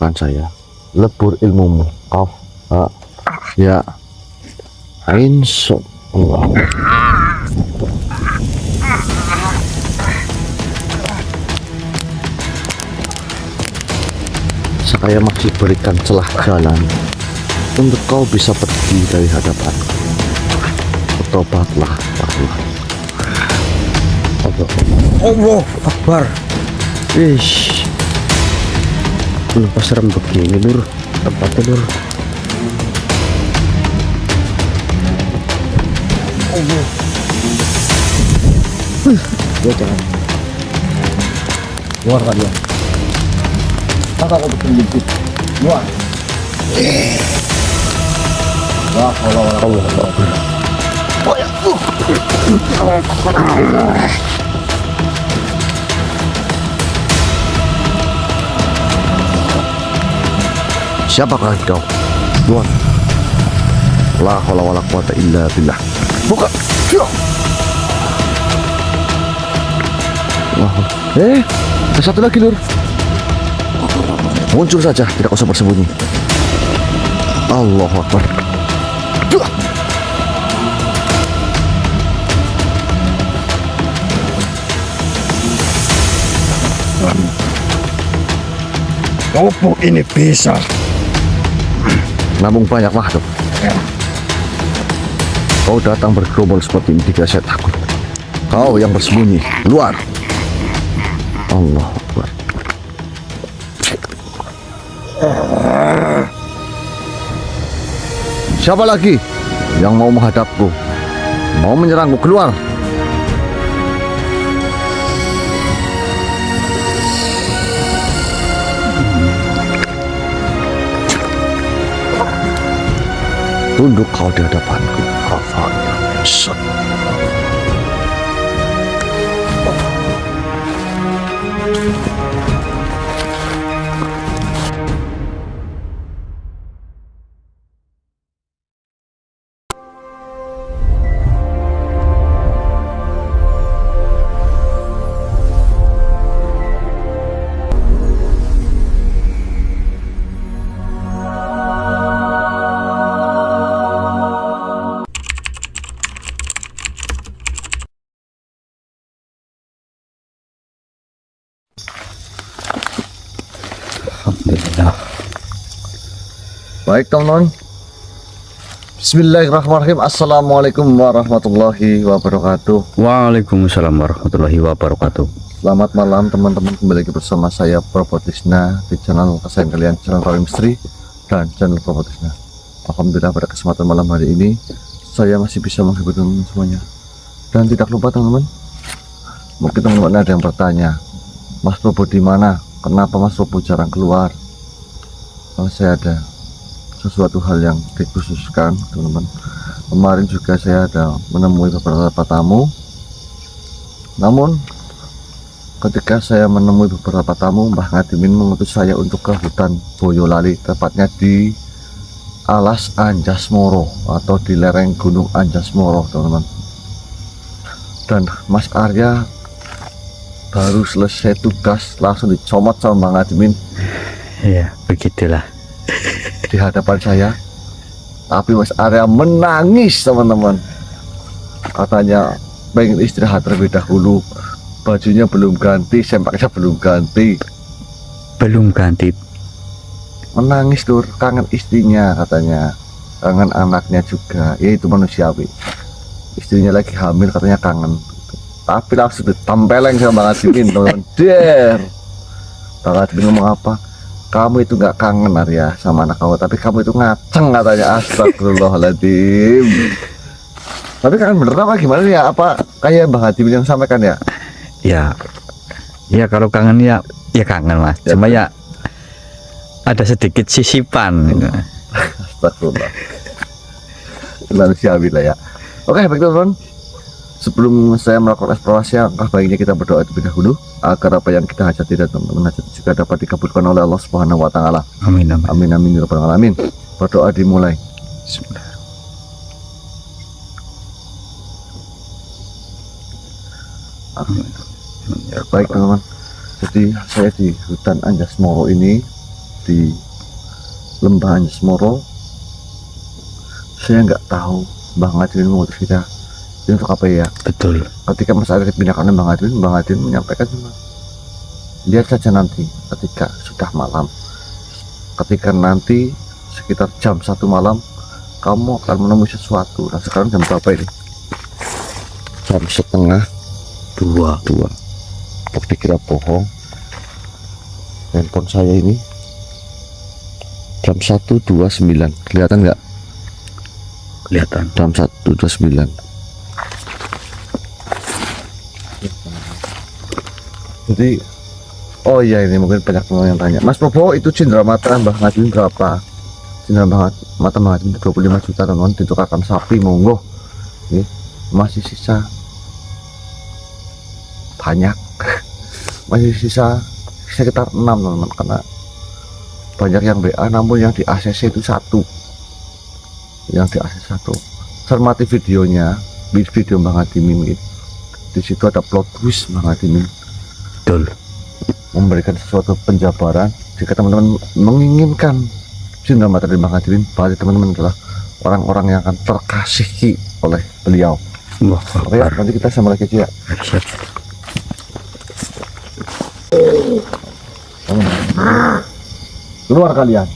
depan saya. Lebur ilmumu. Kau ya insya Allah. Saya masih berikan celah jalan untuk kau bisa pergi dari hadapanku. Bertobatlah, Allah Akbar. Ish, Kenapa serem begini, Lur? Tempatnya, Lur. Allah. Ya jangan. Luar kan ya. Apa kau bikin dikit? Luar. Wah, Allah. siapakah kau? Luar. La haula wala quwata illa billah. Buka. Ada satu lagi, Lur. Muncul saja, tidak usah bersembunyi. Allahu Akbar. Opo ini bisa? Namun banyak makhluk. Kau datang bergerombol seperti ini, tidak saya takut. Kau yang bersembunyi, luar. Allah Akbar. Siapa lagi yang mau menghadapku? Mau menyerangku? Keluar. Tunduk kau di hadapanku. Hafalnya insya. Alhamdulillah. Baik teman-teman, bismillahirrahmanirrahim. Assalamualaikum warahmatullahi wabarakatuh. Waalaikumsalam warahmatullahi wabarakatuh. Selamat malam teman-teman, kembali lagi bersama saya Propotisna di channel kesayangan kalian, channel Para Misteri dan channel Propotisna. Alhamdulillah pada kesempatan malam hari ini saya masih bisa menghibur teman-teman semuanya. Dan tidak lupa teman-teman, mungkin teman-teman ada yang bertanya, Mas Probo di mana? Kenapa Mas Probo jarang keluar? Kalau saya ada sesuatu hal yang dikhususkan teman-teman. Kemarin juga saya ada menemui beberapa tamu. Namun ketika saya menemui beberapa tamu, Mbah Ngadimin mengutus saya untuk ke hutan Boyolali, tepatnya di Alas Anjasmoro atau di lereng Gunung Anjasmoro teman-teman. Dan Mas Arya baru selesai tugas langsung dicomot sama Bang Admin. Ya begitulah Di hadapan saya. Tapi Mas Arya menangis teman-teman. Katanya pengen istirahat terlebih dahulu, bajunya belum ganti, sempaknya belum ganti. Menangis tuh, kangen istrinya katanya, kangen anaknya juga. Ya itu manusiawi, istrinya lagi hamil katanya kangen. Tapi langsung ditempeleng sama Bang Admin teman-teman. Bang Admin ngomong apa? Kamu itu nggak kangen Arya sama anak kamu, tapi kamu itu ngaceng katanya. Astagfirullahaladzim. Tapi kangen bener apa gimana ya? Apa kayak Bang Admin yang sampaikan ya? Ya kalau kangen ya kangen Mas. Cuma ya ada sedikit sisipan gitu. Astagfirullah. Manusiawi lah ya. Oke baik teman-teman, sebelum saya melakukan eksplorasi, alangkah baiknya kita berdoa terlebih dahulu agar apa yang kita hajati dan teman-teman hajati juga dapat dikabulkan oleh Allah Subhanahu wa taala. Amin. Amin amin ya rabbal alamin. Berdoa dimulai. Bismillah. Amin. Baik teman-teman, jadi saya di hutan Anjasmoro ini di Lembah Anjesmoro, saya nggak tahu Bang Adrian mengutus kita ini untuk apa ya. Betul. Ketika Mas Adrian dipindahkan oleh Bang Adrian menyampaikan cuma lihat saja nanti ketika sudah malam, ketika nanti sekitar jam 1 malam kamu akan menemui sesuatu. Nah sekarang jam berapa ini? Jam setengah dua. Aku dikira bohong. Handphone saya ini jam 1.29, kelihatan nggak? Kelihatan. Jam 1.29. Jadi oh iya, ini mungkin banyak teman yang tanya, Mas Probo itu cenderamata Mbah Ngadin berapa? Cenderamata Mbah Ngadin 25 juta teman-teman, ditukarkan sapi monggo. Ini masih sisa banyak. Masih sisa sekitar 6 teman-teman, karena banyak yang BA namun yang di ACC itu satu. Yang di ACC satu. Cermati videonya, video Mbah Ngadin ini. Di situ ada plot twist Mbah Ngadin. Betul. Memberikan sesuatu penjabaran jika teman-teman menginginkan cenderamata dari Bang Adrian, berarti teman-teman adalah orang-orang yang akan terkasihi oleh beliau. Wah, Oke, nanti kita sama lagi ya. Keluar kalian.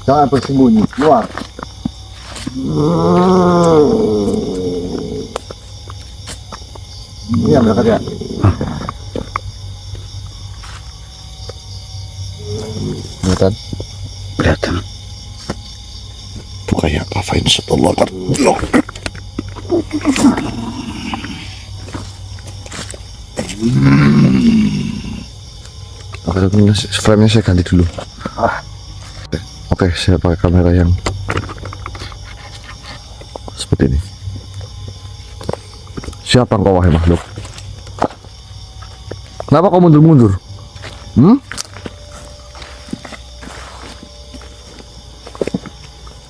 Jangan bersembunyi, keluar. Ini yang berangkat ya. Kelihatan? Kelihatan. Itu kayak kafain setelah terblok. Oke, frame-nya saya ganti dulu. Oke, saya pakai kamera yang seperti ini. Siapa engkau wahai makhluk? Kenapa kau mundur-mundur?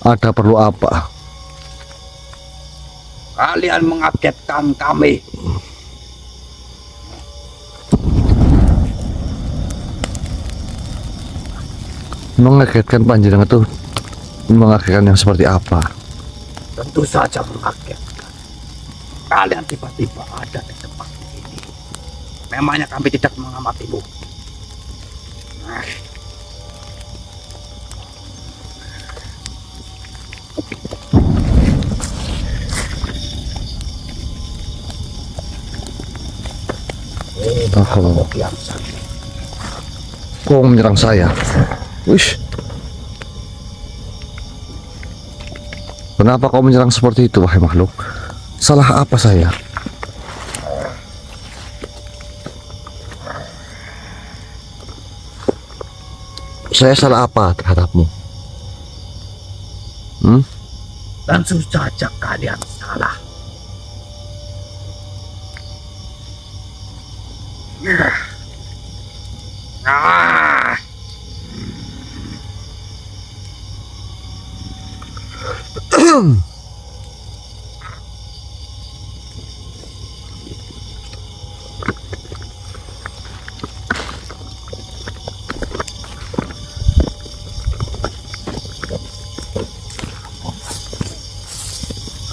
Ada perlu apa? Kalian mengagetkan kami. Mengagetkan panjenengan itu mengagetkan yang seperti apa? Tentu saja mengagetkan. Kalian tiba-tiba ada di tempat ini. Memangnya kami tidak mengamatimu. Nah, Oh, kian santai. kau menyerang saya. Wish. Kenapa kau menyerang seperti itu, wahai makhluk? Salah apa saya? Saya salah apa terhadapmu? Tentu saja kalian salah. Ah.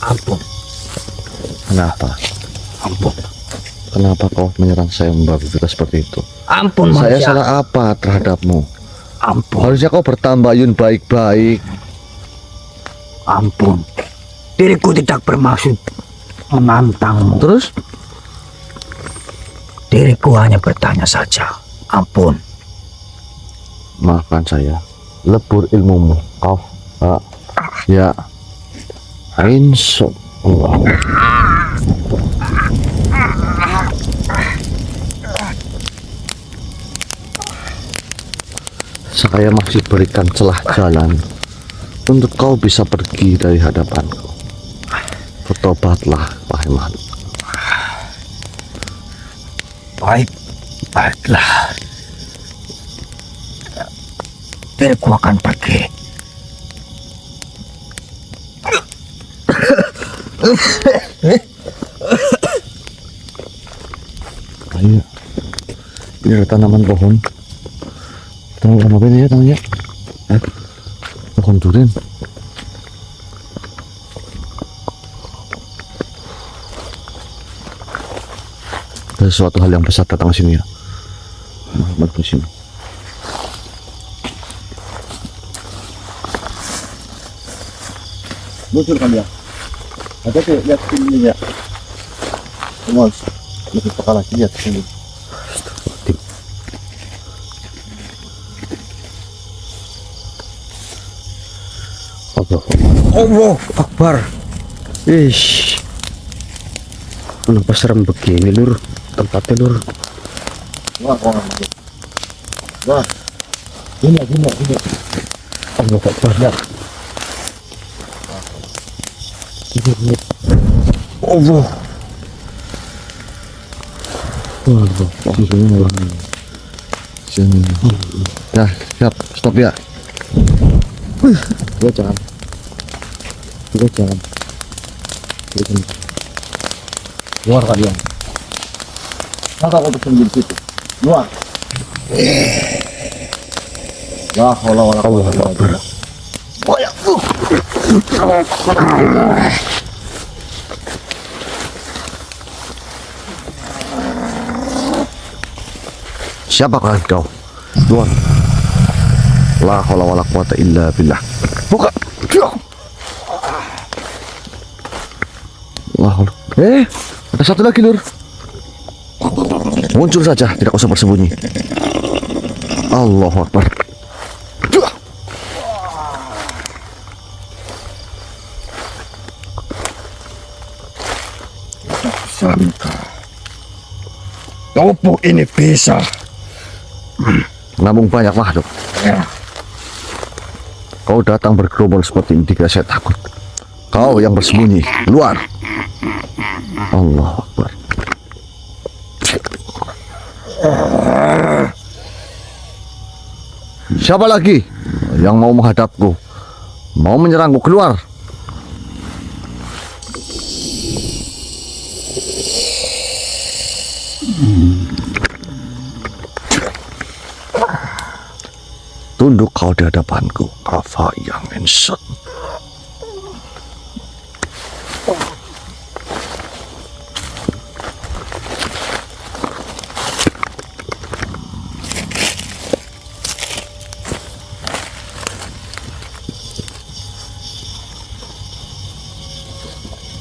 Ampun, Kenapa? ampun, Kenapa kau menyerang saya membabi kita seperti itu? ampun Saya manusia. salah apa terhadapmu? Ampun, Harusnya kau bertambayun baik-baik. ampun. Diriku tidak bermaksud menantangmu. Terus? Diriku hanya bertanya saja. Ampun. Maafkan saya. Lebur ilmumu. Kau ya insya Allah. Saya masih berikan celah jalan untuk kau bisa pergi dari hadapanku. Bertobatlah, wahai makhluk. Baiklah. Diriku akan pergi. Ini ada tanaman pohon. Tanaman apa ini ya namanya? Pohon durian. Ada sesuatu hal yang besar datang ke sini ya. Nah, ke sini. Muncul kan ya? Ada tuh lihat sini ya. Mas, lebih peka lagi lihat sini. Allah Akbar. Ish. Kenapa serem begini lur tempatnya lur? Wah, wah. Gini. Allah Akbar. Lihat. Ini. Allah. Waduh, sini. Dah, siap, stop ya. Gua jangan. Luar kalian. Maka kau bersembunyi di situ. Luar. La haula wala quwwata illa billah. Siapa kau? Luar. La haula wala quwwata illa billah. Buka. Ada satu lagi lur. Muncul saja, tidak usah bersembunyi. Allahu Akbar. Sangka topo ini bisa. Namun banyak makhluk. Kau datang bergerombol seperti ini, tidak saya takut. Kau yang bersembunyi, luar. Allahu Akbar. Siapa lagi yang mau menghadapku? Mau menyerangku? Keluar. Tunduk kau di hadapanku, Alfa yang insert.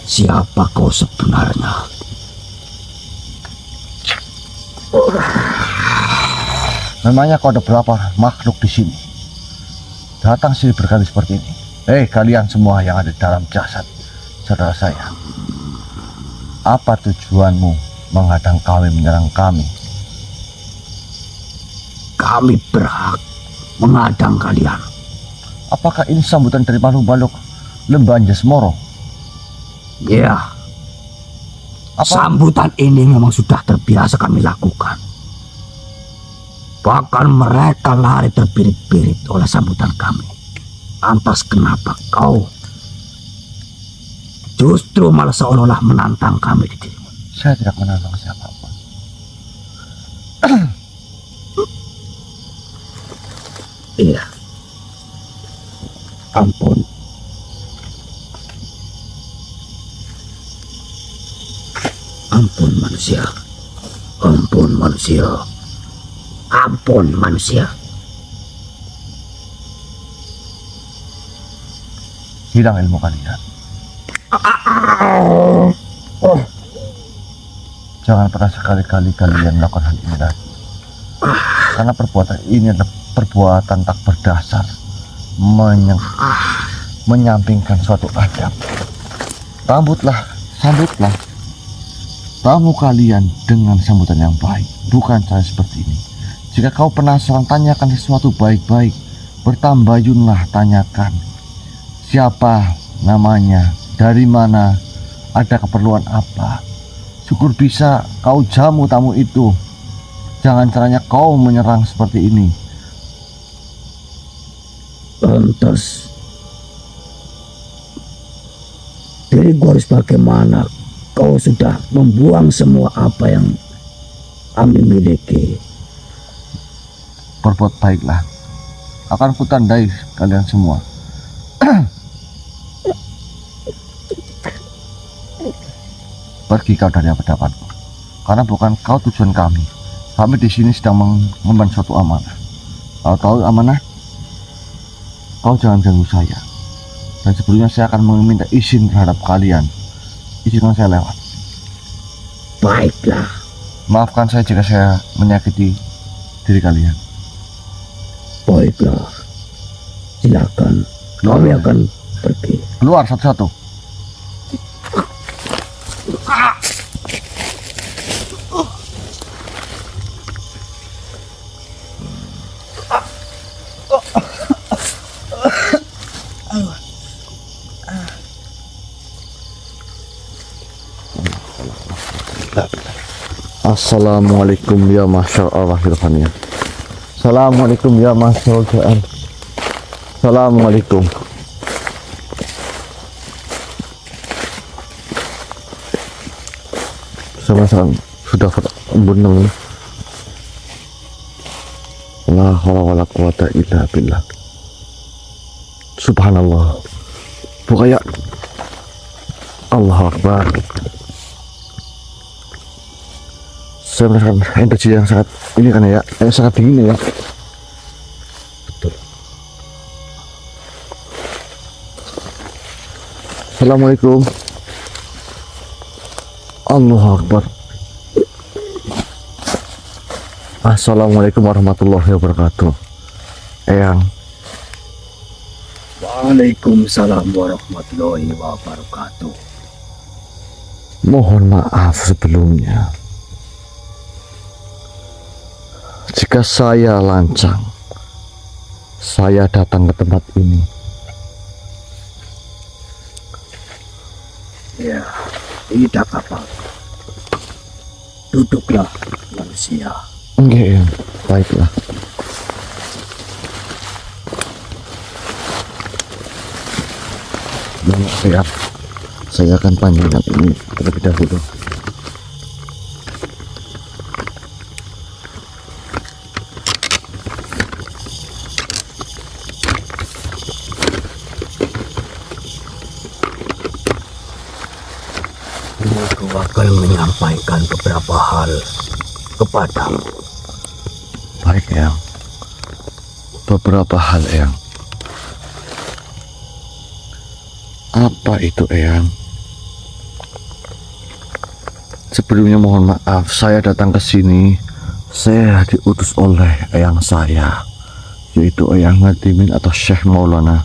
Siapa kau sebenarnya? Memangnya kau ada berapa makhluk di sini? Datang sini berkali seperti ini. Kalian semua yang ada dalam jasad saudara saya. Apa tujuanmu menghadang kami, menyerang kami? Kami berhak menghadang kalian. Apakah ini sambutan dari makhluk-makhluk lembah Anjasmoro? Ya, Apa? sambutan ini memang sudah terbiasa kami lakukan. Bahkan mereka lari terbirit-birit oleh sambutan kami. Lantas kenapa kau justru malah seolah-olah menantang kami di dirimu? Saya tidak menantang siapapun. Iya. Ampun. Ampun manusia. Ampun manusia. Ampun manusia. Hilang ilmu kalian. Jangan pernah sekali-kali kalian melakukan hal ini lagi. Karena perbuatan ini adalah perbuatan tak berdasar, menyampingkan suatu adab. Sambutlah tamu kalian dengan sambutan yang baik, bukan cara seperti ini. Jika kau penasaran, tanyakan sesuatu baik-baik. Bertambayunlah, tanyakan siapa namanya, dari mana, ada keperluan apa. Syukur bisa kau jamu tamu itu. Jangan caranya kau menyerang seperti ini. Lantas diriku harus bagaimana? Kau sudah membuang semua apa yang kami miliki. berbuat baiklah. Akan kutandai kalian semua. Pergi kau dari hadapanku, karena bukan kau tujuan kami. Kami di sini sedang mengemban suatu amanah. Kalau tahu amanah, kau jangan ganggu saya. Dan sebelumnya saya akan meminta izin terhadap kalian. Izinkan saya lewat. Baiklah. Maafkan saya jika saya menyakiti diri kalian. Baiklah. Silakan. Kami akan pergi. Keluar satu-satu. Assalamualaikum ya masyar Allah irfaniya. Assalamualaikum ya masyar Allah. Assalamualaikum. Sama-sama sudah benar. La haula wala quwata illa billah. Subhanallah. Pokoknya Allah Akbar. Saya merasakan energi yang sangat ini kan ya, sangat dingin ya. Betul. Assalamualaikum. Allahu Akbar. Assalamualaikum warahmatullahi wabarakatuh. Eyang. Waalaikumsalam warahmatullahi wabarakatuh. Mohon maaf sebelumnya jika saya lancang. Saya datang ke tempat ini. Ya, tidak apa-apa. Duduklah manusia. Enggak ya, baiklah. Saya akan panggilkan ini terlebih dahulu. Aku akan menyampaikan beberapa hal kepadamu. Baik ya. Beberapa hal Eyang. Apa itu Eyang? Sebelumnya mohon maaf, saya datang ke sini. Saya diutus oleh Eyang saya, yaitu Eyang Ngadimin atau Syekh Maulana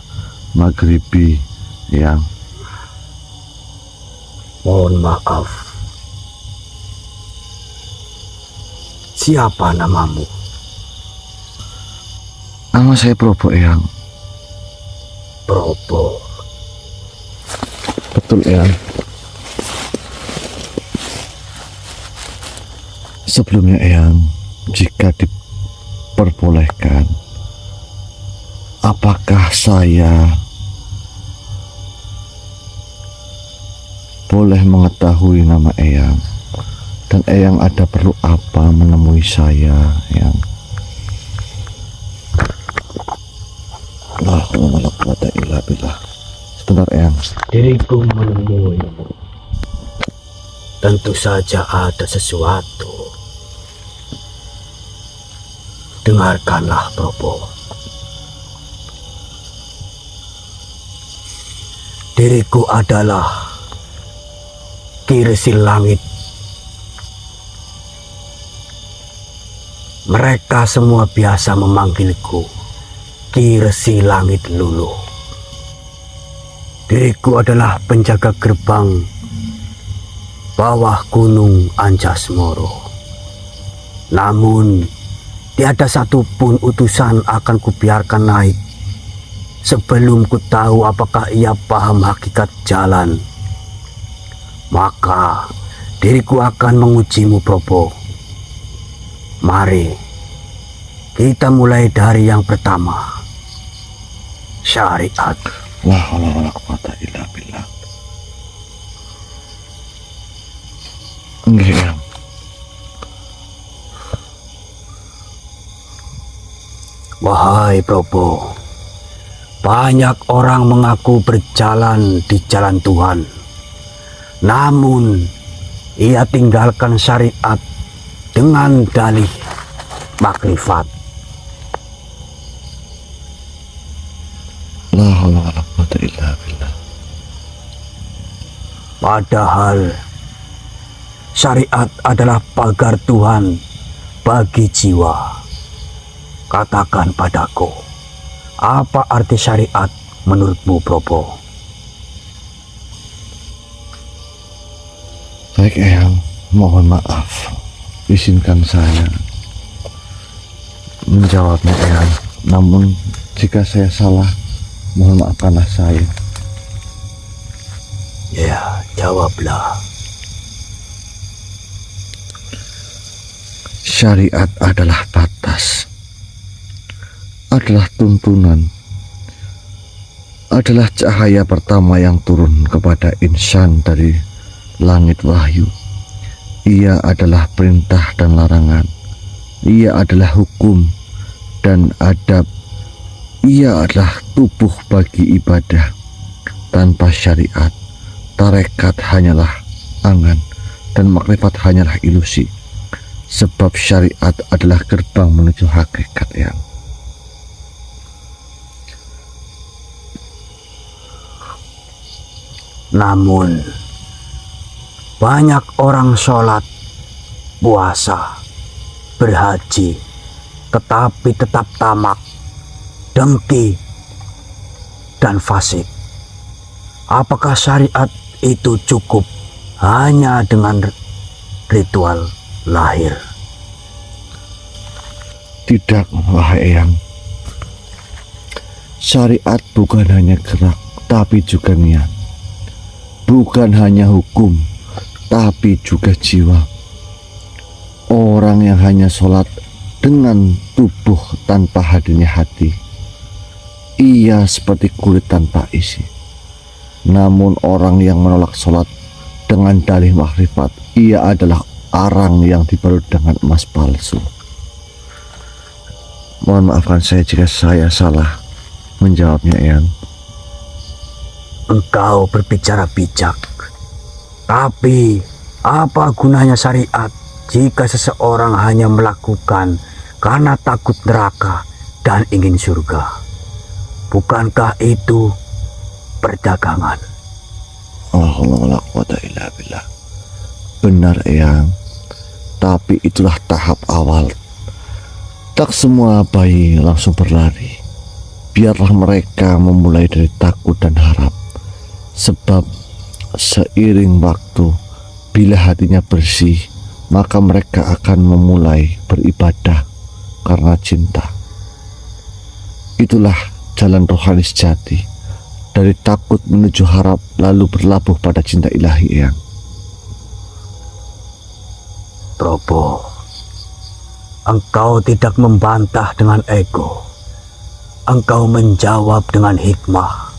Maghribi. Eyang, Mohon maaf. Siapa namamu? nama saya Probo Eyang. Probo. Betul Eyang. Sebelumnya Eyang, jika diperbolehkan, apakah saya boleh mengetahui nama Eyang? Dan Eyang ada perlu apa menemui saya, Eyang? La haula wala quwata illa billah. Sebentar Eyang. Diriku menemuimu. Tentu saja ada sesuatu. Dengarkanlah, Probo. Diriku adalah Ki Resi Langit. Mereka semua biasa memanggilku Ki Resi Langit Luluh. Diriku adalah penjaga gerbang bawah Gunung Anjasmoro. Namun, tiada satupun utusan akan kubiarkan naik sebelum ku tahu apakah ia paham hakikat jalan. Maka, diriku akan mengujimu, Probo. Mari, kita mulai dari yang pertama. Syariat. La haula wala quwata illa billah. Enggak Eyang. Wahai Probo, banyak orang mengaku berjalan di jalan Tuhan. Namun, ia tinggalkan syariat dengan dalih makrifat. La haula wala quwwata illa billah. Padahal, syariat adalah pagar Tuhan bagi jiwa. Katakan padaku, apa arti syariat menurutmu, Probo? Baik Eyang, mohon maaf. Izinkan saya menjawabnya Eyang. Namun jika saya salah, mohon maafkanlah saya. Ya, jawablah. Syariat adalah batas, adalah tuntunan, adalah cahaya pertama yang turun kepada insan dari langit wahyu. Ia adalah perintah dan larangan. Ia adalah hukum dan adab. Ia adalah tubuh bagi ibadah. Tanpa syariat, tarekat hanyalah angan dan makrifat hanyalah ilusi. Sebab syariat adalah gerbang menuju hakikat yang. Namun, banyak orang sholat, puasa, berhaji, tetapi tetap tamak, dengki, dan fasik. Apakah syariat itu cukup hanya dengan ritual lahir? Tidak, wahai Eyang. Syariat bukan hanya gerak, tapi juga niat. Bukan hanya hukum, tapi juga jiwa. Orang yang hanya sholat dengan tubuh tanpa hadirnya hati, ia seperti kulit tanpa isi. Namun orang yang menolak sholat dengan dalih makrifat, ia adalah arang yang dibalut dengan emas palsu. Mohon maafkan saya jika saya salah menjawabnya, Eyang. Engkau berbicara bijak, tapi apa gunanya syariat jika seseorang hanya melakukan karena takut neraka dan ingin surga? Bukankah itu perdagangan? Alhamdulillah, quwwata illa billah. Benar, Eyang. Tapi itulah tahap awal. Tak semua bayi langsung berlari. Biarlah mereka memulai dari takut dan harap. Sebab seiring waktu, bila hatinya bersih, maka mereka akan memulai beribadah karena cinta. Itulah jalan rohani sejati, dari takut menuju harap, lalu berlabuh pada cinta ilahi, Eyang. Probo, engkau tidak membantah dengan ego. Engkau menjawab dengan hikmah.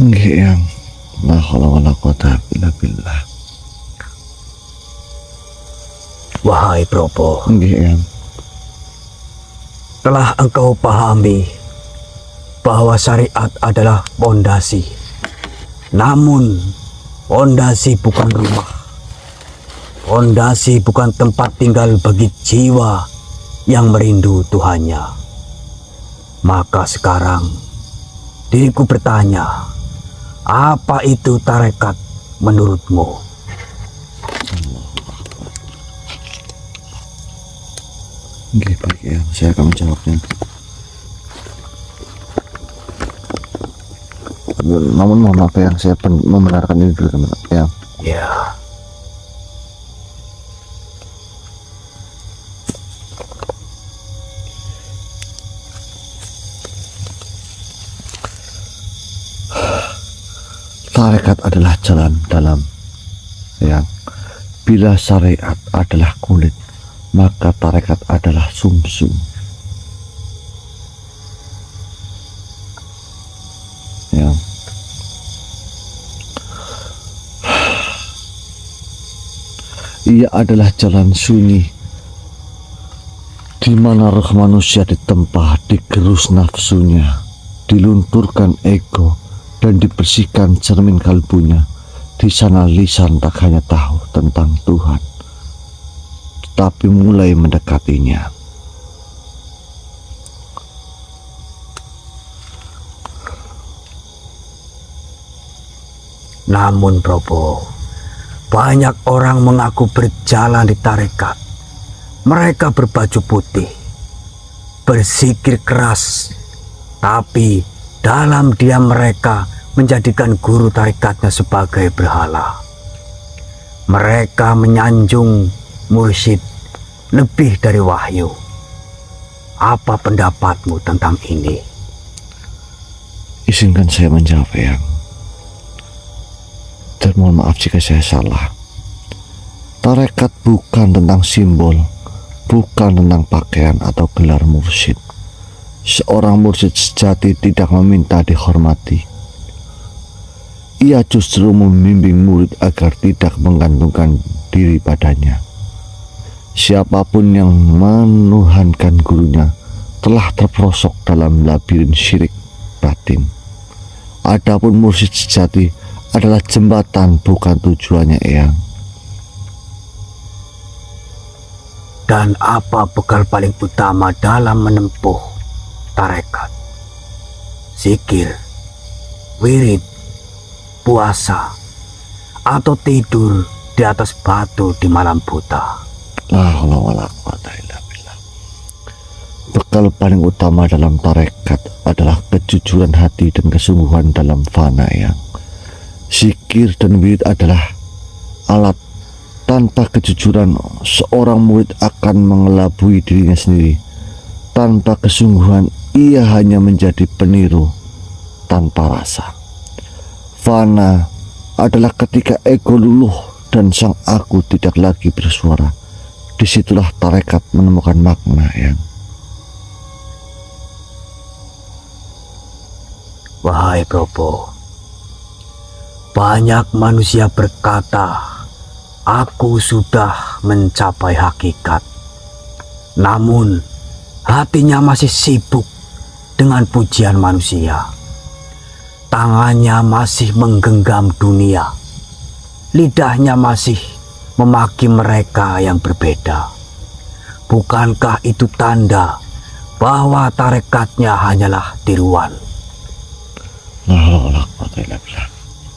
Nggih, Eyang. La haula wala quwwata illa billah. Wahai Probo, Nggih, Eyang. telah engkau pahami bahwa syariat adalah pondasi. Namun, pondasi bukan rumah. Pondasi bukan tempat tinggal bagi jiwa yang merindu Tuhannya. Maka sekarang, diriku bertanya, apa itu tarekat menurutmu? Nggih, baik, Eyang. Saya akan menjawabnya. Namun mohon maaf, Eyang, saya membenarkan ini dulu, teman-teman. Eyang. Ya, Tarekat adalah jalan dalam, Eyang. Bila syariat adalah kulit, maka tarekat adalah sumsum. Eyang. Ia adalah jalan sunyi Di mana roh manusia ditempa, digerus nafsunya, dilunturkan ego, dan dibersihkan cermin kalbunya, di sana lisan tak hanya tahu tentang Tuhan, tetapi mulai mendekatinya. Namun Probo, banyak orang mengaku berjalan di tarekat. Mereka berbaju putih, berzikir keras, tapi dalam diam mereka menjadikan guru tarikatnya sebagai berhala. Mereka menyanjung mursyid lebih dari wahyu. Apa pendapatmu tentang ini? Izinkan saya menjawab, Eyang. Dan mohon maaf jika saya salah. Tarekat bukan tentang simbol, bukan tentang pakaian atau gelar mursyid. Seorang mursyid sejati tidak meminta dihormati. Ia justru membimbing murid agar tidak menggantungkan diri padanya. Siapapun yang menuhankan gurunya telah terperosok dalam labirin syirik batin. Adapun mursyid sejati adalah jembatan, bukan tujuannya, Eyang. Dan apa bekal paling utama dalam menempuh tarekat? Zikir, wirid, puasa, atau tidur di atas batu di malam buta? La haula wala quwata illa billah. Bekal paling utama dalam tarekat adalah kejujuran hati dan kesungguhan dalam fana, Eyang. Zikir dan wirid adalah alat. Tanpa kejujuran, seorang murid akan mengelabui dirinya sendiri. Tanpa kesungguhan, ia hanya menjadi peniru tanpa rasa. Fana adalah ketika ego luluh dan sang aku tidak lagi bersuara. Disitulah tarekat menemukan makna, Eyang. Wahai Probo, banyak manusia berkata, aku sudah mencapai hakikat. Namun, hatinya masih sibuk dengan pujian manusia. Tangannya masih menggenggam dunia. Lidahnya masih memaki mereka yang berbeda. Bukankah itu tanda bahwa tarekatnya hanyalah tiruan?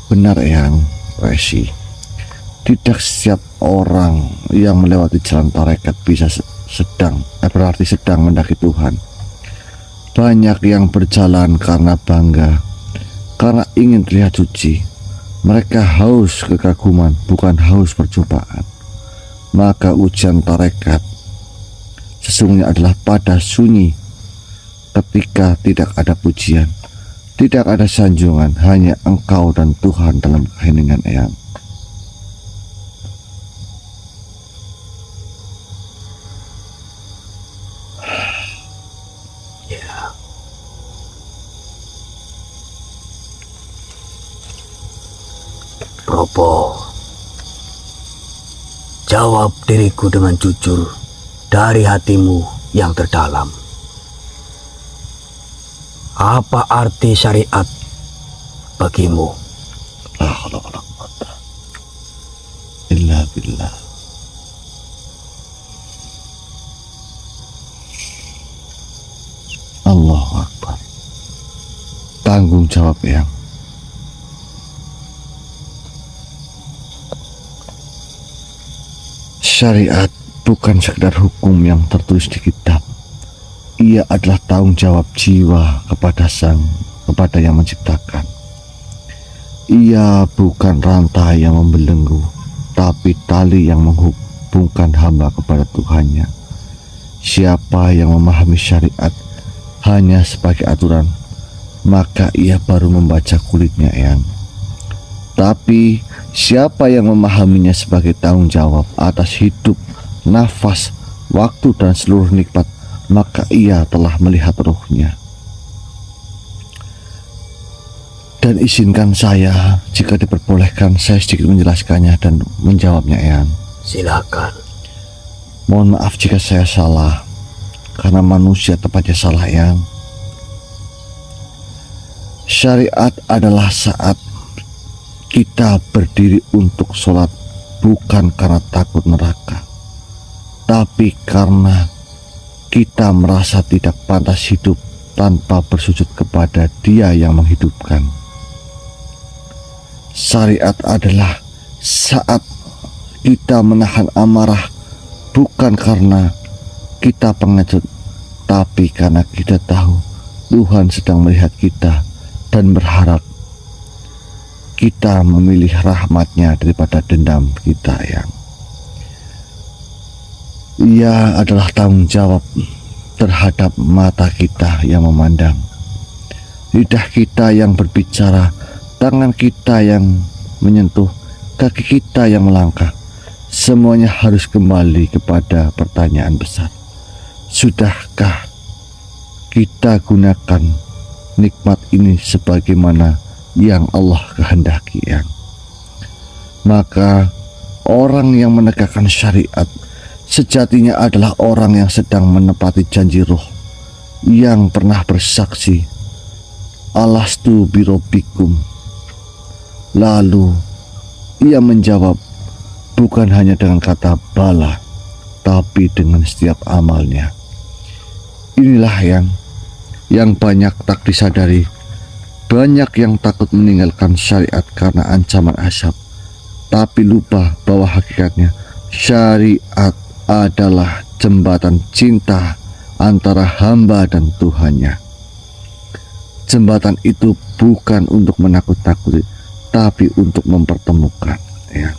Benar, Eyang, Resi. Tidak setiap orang yang melewati jalan tarekat bisa berarti sedang mendaki Tuhan. Banyak yang berjalan karena bangga, karena ingin terlihat suci. Mereka haus kekaguman, bukan haus perjumpaan. Maka ujian tarekat sesungguhnya adalah pada sunyi, ketika tidak ada pujian, tidak ada sanjungan, hanya Engkau dan Tuhan dalam keheningan, Eyang. Probo, jawab diriku dengan jujur dari hatimu yang terdalam. Apa arti syariat bagimu? La haula wala quwata illa billah. Allahu Akbar. Tanggung jawab, Eyang. Syariat bukan sekedar hukum yang tertulis di kitab. Ia adalah tanggung jawab jiwa kepada yang menciptakan. Ia bukan rantai yang membelenggu, tapi tali yang menghubungkan hamba kepada Tuhannya. Siapa yang memahami syariat hanya sebagai aturan, maka ia baru membaca kulitnya, Eyang. Tapi siapa yang memahaminya sebagai tanggung jawab atas hidup, nafas, waktu, dan seluruh nikmat, maka ia telah melihat ruhnya. Dan izinkan saya, jika diperbolehkan, saya sedikit menjelaskannya dan menjawabnya, Eyang. Silakan. Mohon maaf jika saya salah. karena manusia tempatnya salah, Yang. Syariat adalah saat kita berdiri untuk sholat bukan karena takut neraka, tapi karena kita merasa tidak pantas hidup tanpa bersujud kepada Dia yang menghidupkan. Syariat adalah saat kita menahan amarah bukan karena kita pengecut, tapi karena kita tahu Tuhan sedang melihat kita dan berharap kita memilih rahmat-Nya daripada dendam kita, Yang. Ia adalah tanggung jawab terhadap mata kita yang memandang, lidah kita yang berbicara, tangan kita yang menyentuh, kaki kita yang melangkah. Semuanya harus kembali kepada pertanyaan besar. Sudahkah kita gunakan nikmat ini sebagaimana yang Allah kehendaki, Yang? Maka orang yang menegakkan syariat sejatinya adalah orang yang sedang menepati janji roh yang pernah bersaksi, Alastu birobbikum. Lalu ia menjawab bukan hanya dengan kata bala, tapi dengan setiap amalnya. Inilah yang banyak tak disadari. Banyak yang takut meninggalkan syariat karena ancaman azab, tapi lupa bahwa hakikatnya syariat adalah jembatan cinta antara hamba dan Tuhannya. Jembatan itu bukan untuk menakut-nakuti, tapi untuk mempertemukan, ya.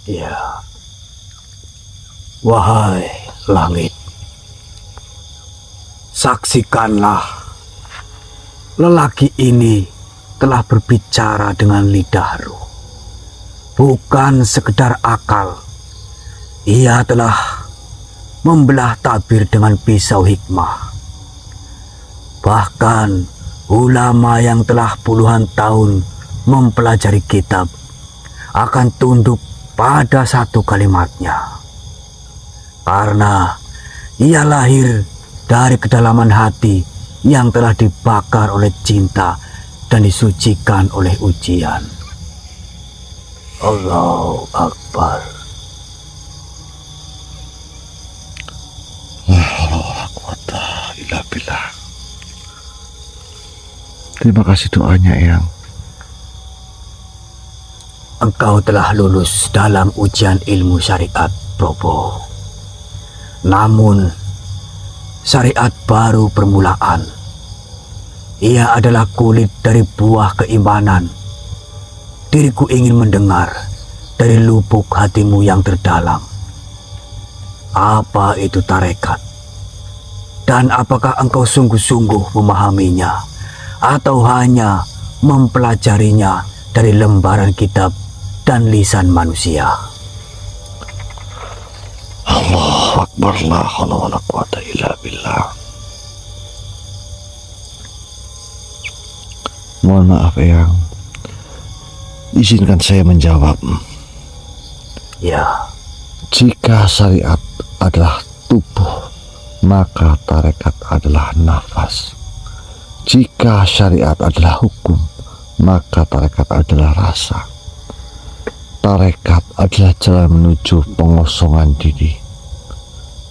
Ya, wahai langit, saksikanlah, lelaki ini telah berbicara dengan lidah roh, bukan sekedar akal. Ia telah membelah tabir dengan pisau hikmah. Bahkan ulama yang telah puluhan tahun mempelajari kitab akan tunduk pada satu kalimatnya, karena ia lahir dari kedalaman hati yang telah dibakar oleh cinta dan disucikan oleh ujian. Allahu Akbar. La haula wala quwata illa billah. Terima kasih doanya, Yang. Engkau telah lulus dalam ujian ilmu syariat, Probo. Namun, syariat baru permulaan. Ia adalah kulit dari buah keimanan. Diriku ingin mendengar dari lubuk hatimu yang terdalam. Apa itu tarekat? Dan apakah engkau sungguh-sungguh memahaminya, atau hanya mempelajarinya dari lembaran kitab dan lisan manusia? Allahu Akbar, la haula wala quwata illa billah. Mohon maaf, Yang. Izinkan saya menjawab. Ya. Jika syariat adalah tubuh, maka tarekat adalah nafas. Jika syariat adalah hukum, maka tarekat adalah rasa. Tarekat adalah jalan menuju pengosongan diri.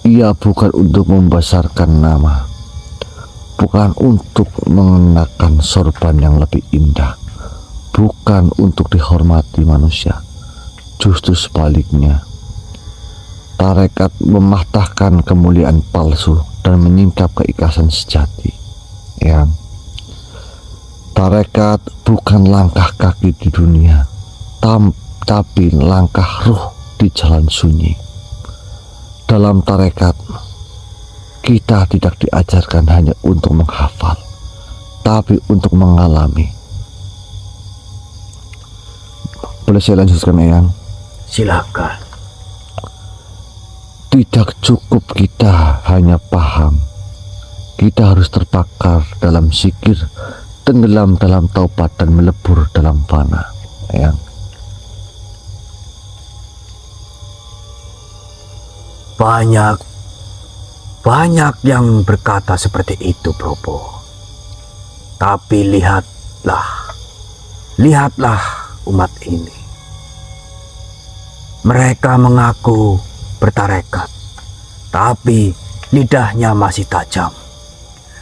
Ia bukan untuk membesarkan nama, bukan untuk mengenakan sorban yang lebih indah, bukan untuk dihormati manusia. Justru sebaliknya, tarekat mematahkan kemuliaan palsu dan menyingkap keikhlasan sejati. Yang tarekat bukan langkah kaki di dunia, tapi langkah ruh di jalan sunyi. Dalam tarekat, kita tidak diajarkan hanya untuk menghafal, tapi untuk mengalami. Boleh saya lanjutkan, Eyang? Silakan. Tidak cukup kita hanya paham. Kita harus terbakar dalam zikir, tenggelam dalam taubat dan melebur dalam fana. Eyang. Banyak yang berkata seperti itu, Probo. Tapi lihatlah umat ini. Mereka mengaku bertarekat, tapi lidahnya masih tajam,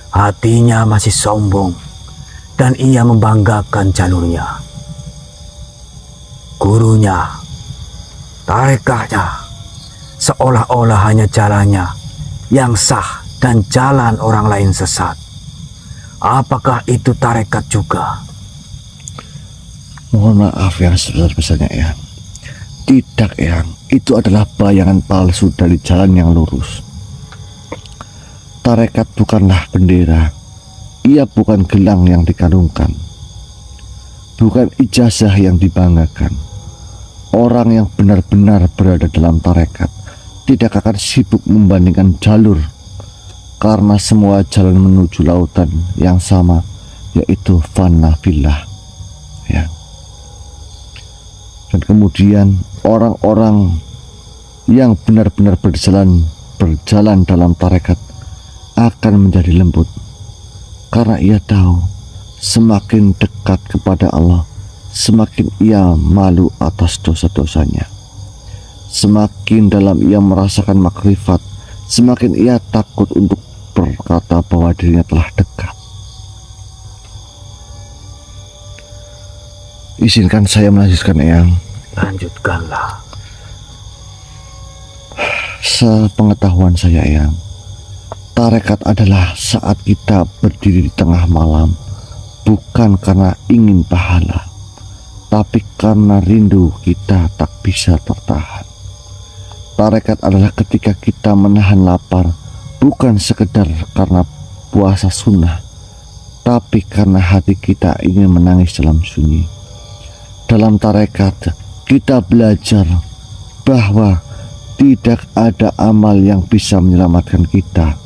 hatinya masih sombong, dan ia membanggakan jalurnya, gurunya, tarekatnya, seolah-olah hanya jalannya yang sah dan jalan orang lain sesat. Apakah itu tarekat juga? Mohon maaf yang sebesar-besarnya, Eyang. Tidak, Eyang. Itu adalah bayangan palsu dari jalan yang lurus. Tarekat bukanlah bendera. Ia bukan gelang yang dikalungkan. Bukan ijazah yang dibanggakan. Orang yang benar-benar berada dalam tarekat tidak akan sibuk membandingkan jalur, karena semua jalan menuju lautan yang sama, yaitu fana fillah. Ya. Dan kemudian orang-orang yang benar-benar berjalan dalam tarekat akan menjadi lembut, karena ia tahu semakin dekat kepada Allah, semakin ia malu atas dosa-dosanya. Semakin dalam ia merasakan makrifat, semakin ia takut untuk berkata bahwa dirinya telah dekat. Izinkan saya melanjutkan, Eyang. Lanjutkanlah. Sepengetahuan saya, Eyang, tarekat adalah saat kita berdiri di tengah malam, bukan karena ingin pahala, tapi karena rindu kita tak bisa tertahan. Tarekat adalah ketika kita menahan lapar, bukan sekedar karena puasa sunnah, tapi karena hati kita ingin menangis dalam sunyi. Dalam tarekat, kita belajar bahwa tidak ada amal yang bisa menyelamatkan kita.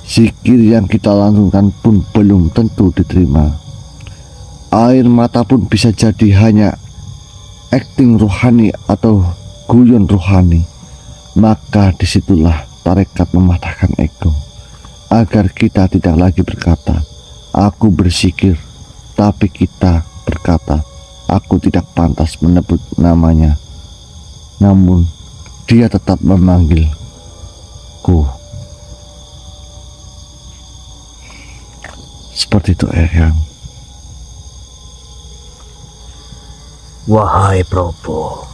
Zikir yang kita langsungkan pun belum tentu diterima. Air mata pun bisa jadi hanya akting rohani atau guyon rohani. Maka disitulah tarekat mematahkan ego, agar kita tidak lagi berkata, aku berzikir, tapi kita berkata, aku tidak pantas menyebut namanya, namun dia tetap memanggilku. Seperti itu, Eyang. Wahai Probo,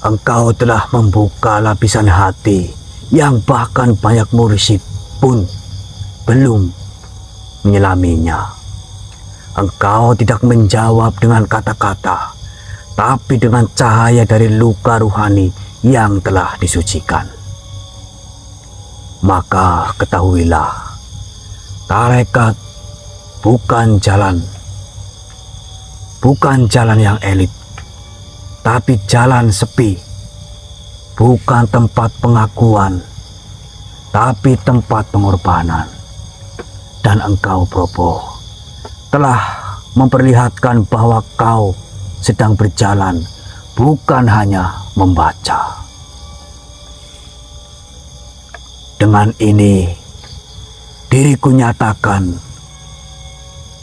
engkau telah membuka lapisan hati yang bahkan banyak mursyid pun belum menyelaminya. Engkau tidak menjawab dengan kata-kata, tapi dengan cahaya dari luka ruhani yang telah disucikan. Maka ketahuilah, tarekat bukan jalan yang elit, tapi jalan sepi. Bukan tempat pengakuan, tapi tempat pengorbanan. Dan engkau, Probo, telah memperlihatkan bahwa kau sedang berjalan, bukan hanya membaca. Dengan ini, diriku nyatakan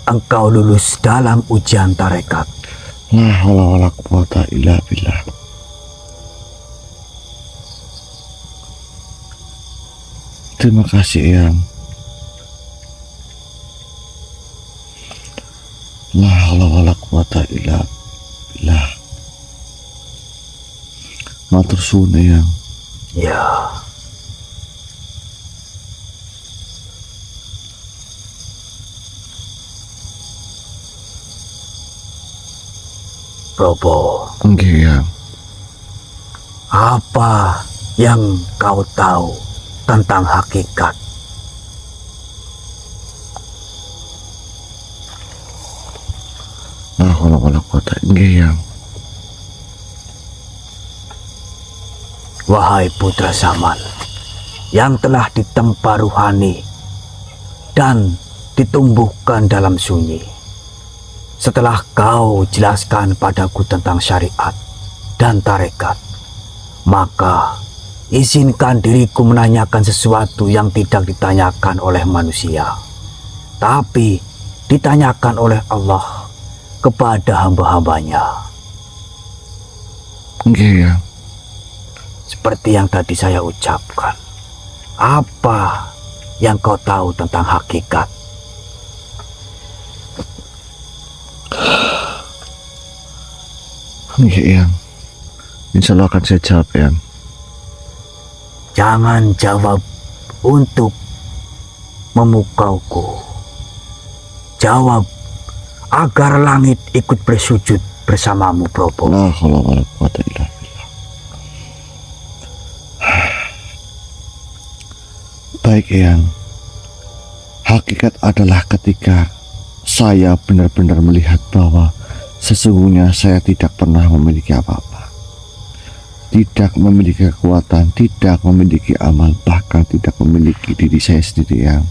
engkau lulus dalam ujian tarekat. La haula wala quwata illa billah. Terima kasih, Eyang. La haula wala quwata illa billah. Matur suwun, Eyang. Ya. Probo, Nggih, Eyang. apa yang kau tahu tentang hakikat? La haula wala quwata. Nggih, Eyang. Wahai putra zaman yang telah ditempa ruhani dan ditumbuhkan dalam sunyi, setelah kau jelaskan padaku tentang syariat dan tarekat, Maka izinkan diriku menanyakan sesuatu yang tidak ditanyakan oleh manusia, tapi ditanyakan oleh Allah kepada hamba-hambanya. Nggih, Yang. Seperti yang tadi saya ucapkan, apa yang kau tahu tentang hakikat? Nggih, Yang. Insya Allah akan saya jawab, Yang. Jangan jawab untuk memukauku. Jawab agar langit ikut bersujud bersamamu, Probo. La haula wala quwata illa billah. Baik, Yang. Hakikat adalah ketika saya benar-benar melihat bahwa sesungguhnya saya tidak pernah memiliki apa-apa. Tidak memiliki kekuatan, tidak memiliki amal, bahkan tidak memiliki diri saya sendiri, Yang.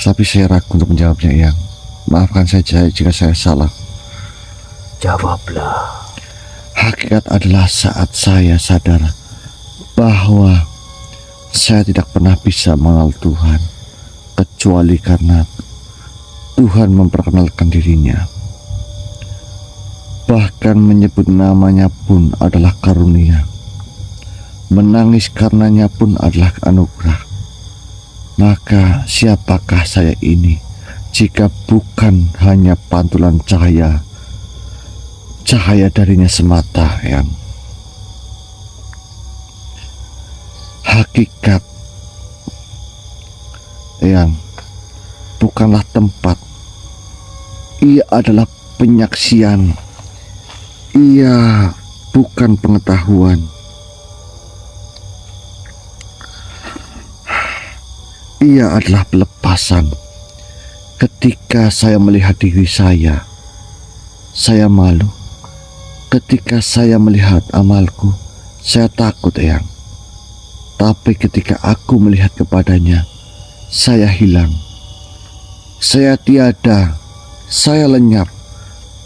Tapi saya ragu untuk menjawabnya, Yang. Maafkan saja jika saya salah. Jawablah. Hakikat adalah saat saya sadar bahwa saya tidak pernah bisa mengenal Tuhan kecuali karena Tuhan memperkenalkan dirinya. Bahkan menyebut namanya pun adalah karunia. Menangis karenanya pun adalah anugerah. Maka siapakah saya ini jika bukan hanya pantulan cahaya darinya semata, Yang. Hakikat, Yang, bukanlah tempat. Ia adalah penyaksian. Ia bukan pengetahuan. Ia adalah pelepasan. Ketika saya melihat diri saya malu. Ketika saya melihat amalku, saya takut, Yang. Tapi ketika aku melihat kepadanya, saya hilang. Saya tiada, saya lenyap,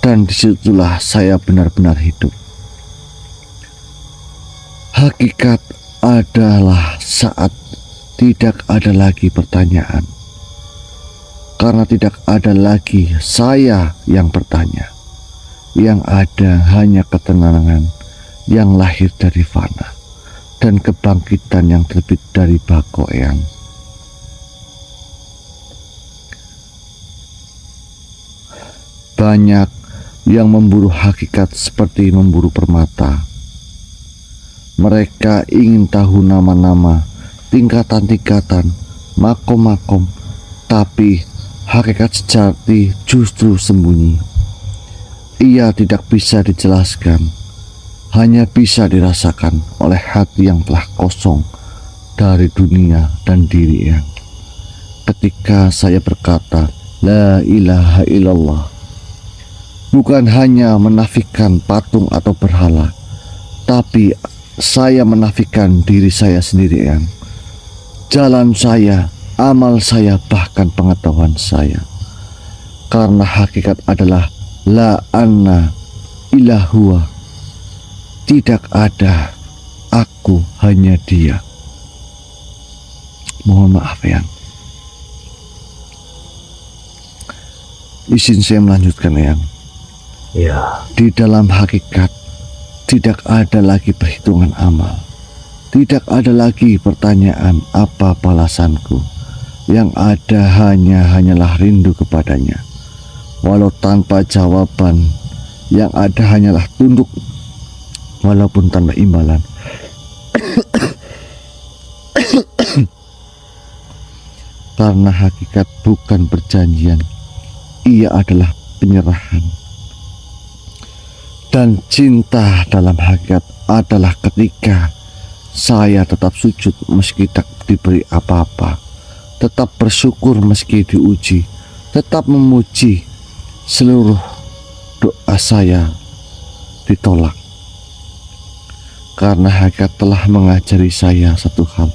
dan disitulah saya benar-benar hidup. Hakikat adalah saat tidak ada lagi pertanyaan. Karena tidak ada lagi saya yang bertanya. Yang ada hanya ketenangan yang lahir dari fana dan kebangkitan yang terbit dari bako, Yang. Banyak yang memburu hakikat seperti memburu permata. Mereka ingin tahu nama-nama, tingkatan-tingkatan, makom-makom, tapi hakikat sejati justru sembunyi. Ia tidak bisa dijelaskan, hanya bisa dirasakan oleh hati yang telah kosong dari dunia dan diri, Yang. Ketika saya berkata, La ilaha illallah, bukan hanya menafikan patung atau berhala, tapi saya menafikan diri saya sendiri, Yang. Jalan saya, amal saya, bahkan pengetahuan saya. Karena hakikat adalah La anna ilahuwa, tidak ada aku, hanya dia. Mohon maaf, Yang. Izin saya melanjutkan, Yang. Ya, Di dalam hakikat tidak ada lagi perhitungan amal. Tidak ada lagi pertanyaan apa balasanku. Yang ada hanyalah rindu kepadanya. Walau tanpa jawaban, yang ada hanyalah tunduk walaupun tanpa imbalan. Karena hakikat bukan perjanjian, ia adalah penyerahan. Dan cinta dalam hakikat adalah ketika saya tetap sujud meski tak diberi apa-apa, tetap bersyukur meski diuji, tetap memuji seluruh doa saya ditolak. Karena hakikat telah mengajari saya satu hal,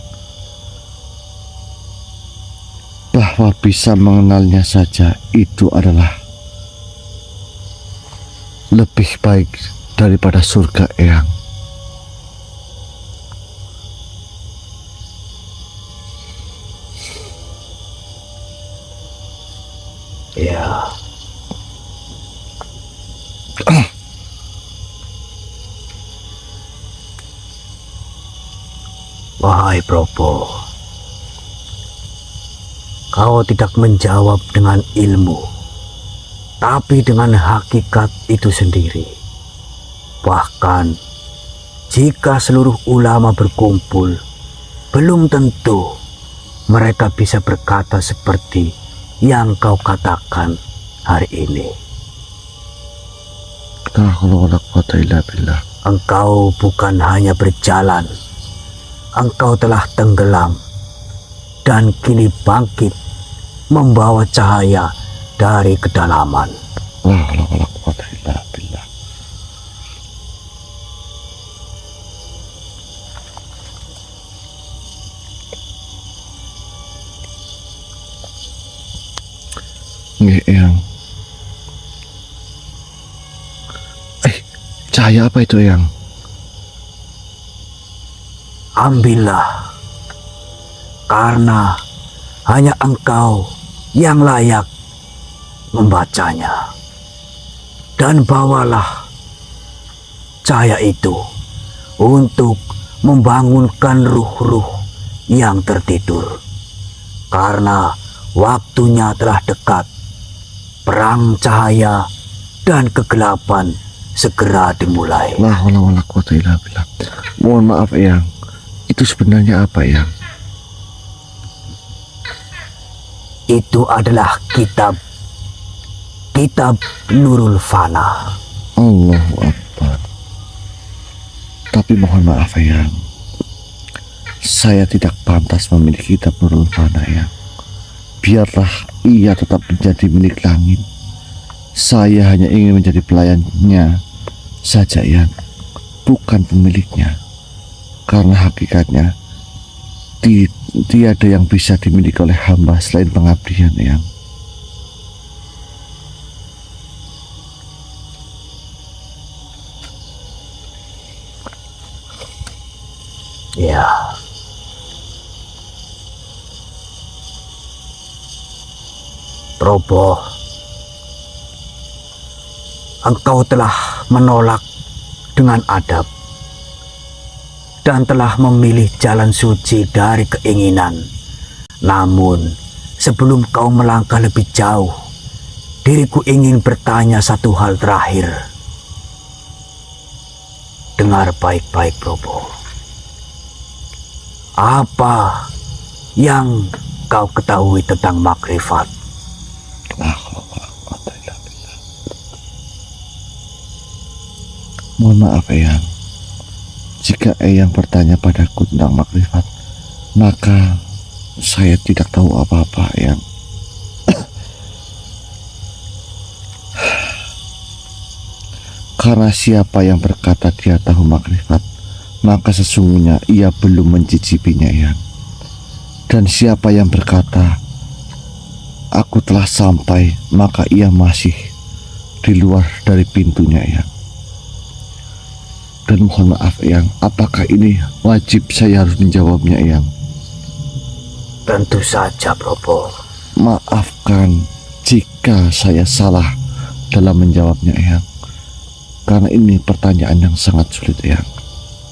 bahwa bisa mengenalnya saja itu adalah lebih baik daripada surga, Eyang. Ya. Wahai Propo, kau tidak menjawab dengan ilmu, tapi dengan hakikat itu sendiri. Bahkan, jika seluruh ulama berkumpul, belum tentu mereka bisa berkata seperti yang kau katakan hari ini. La haula wala quwata illa billah. Engkau bukan hanya berjalan, engkau telah tenggelam dan kini bangkit membawa cahaya dari kedalaman. La haula wala quwata illa billah. Nggih, Eyang. Cahaya apa itu, Eyang? Ambillah, karena hanya engkau yang layak membacanya. Dan bawalah cahaya itu untuk membangunkan ruh-ruh yang tertidur. Karena waktunya telah dekat, perang cahaya dan kegelapan segera dimulai. La haula wala quwata illa billah. Mohon maaf, Eyang. Itu sebenarnya apa, Eyang? Itu adalah kitab Nurul Fana. Allahu Akbar. Tapi mohon maaf, Eyang. Saya tidak pantas memiliki kitab Nurul Fana, Eyang. Biarlah ia tetap menjadi milik langit. Saya hanya ingin menjadi pelayannya saja, Eyang, bukan pemiliknya. Karena hakikatnya tiada yang bisa dimiliki oleh hamba selain pengabdian, Eyang. Ya. Probo, engkau telah menolak dengan adab dan telah memilih jalan suci dari keinginan. Namun, sebelum kau melangkah lebih jauh, diriku ingin bertanya satu hal terakhir. Dengar baik-baik, Probo. Apa yang kau ketahui tentang makrifat? Mohon maaf, Eyang. Jika Eyang bertanya padaku tentang makrifat, maka saya tidak tahu apa-apa, Eyang. Karena siapa yang berkata dia tahu makrifat, maka sesungguhnya ia belum mencicipinya, Eyang. Dan siapa yang berkata aku telah sampai, maka ia masih di luar dari pintunya, Eyang. Dan mohon maaf, Eyang, apakah ini wajib saya harus menjawabnya, Eyang? Tentu saja, Probo. Maafkan jika saya salah dalam menjawabnya, Eyang. Karena ini pertanyaan yang sangat sulit, Eyang.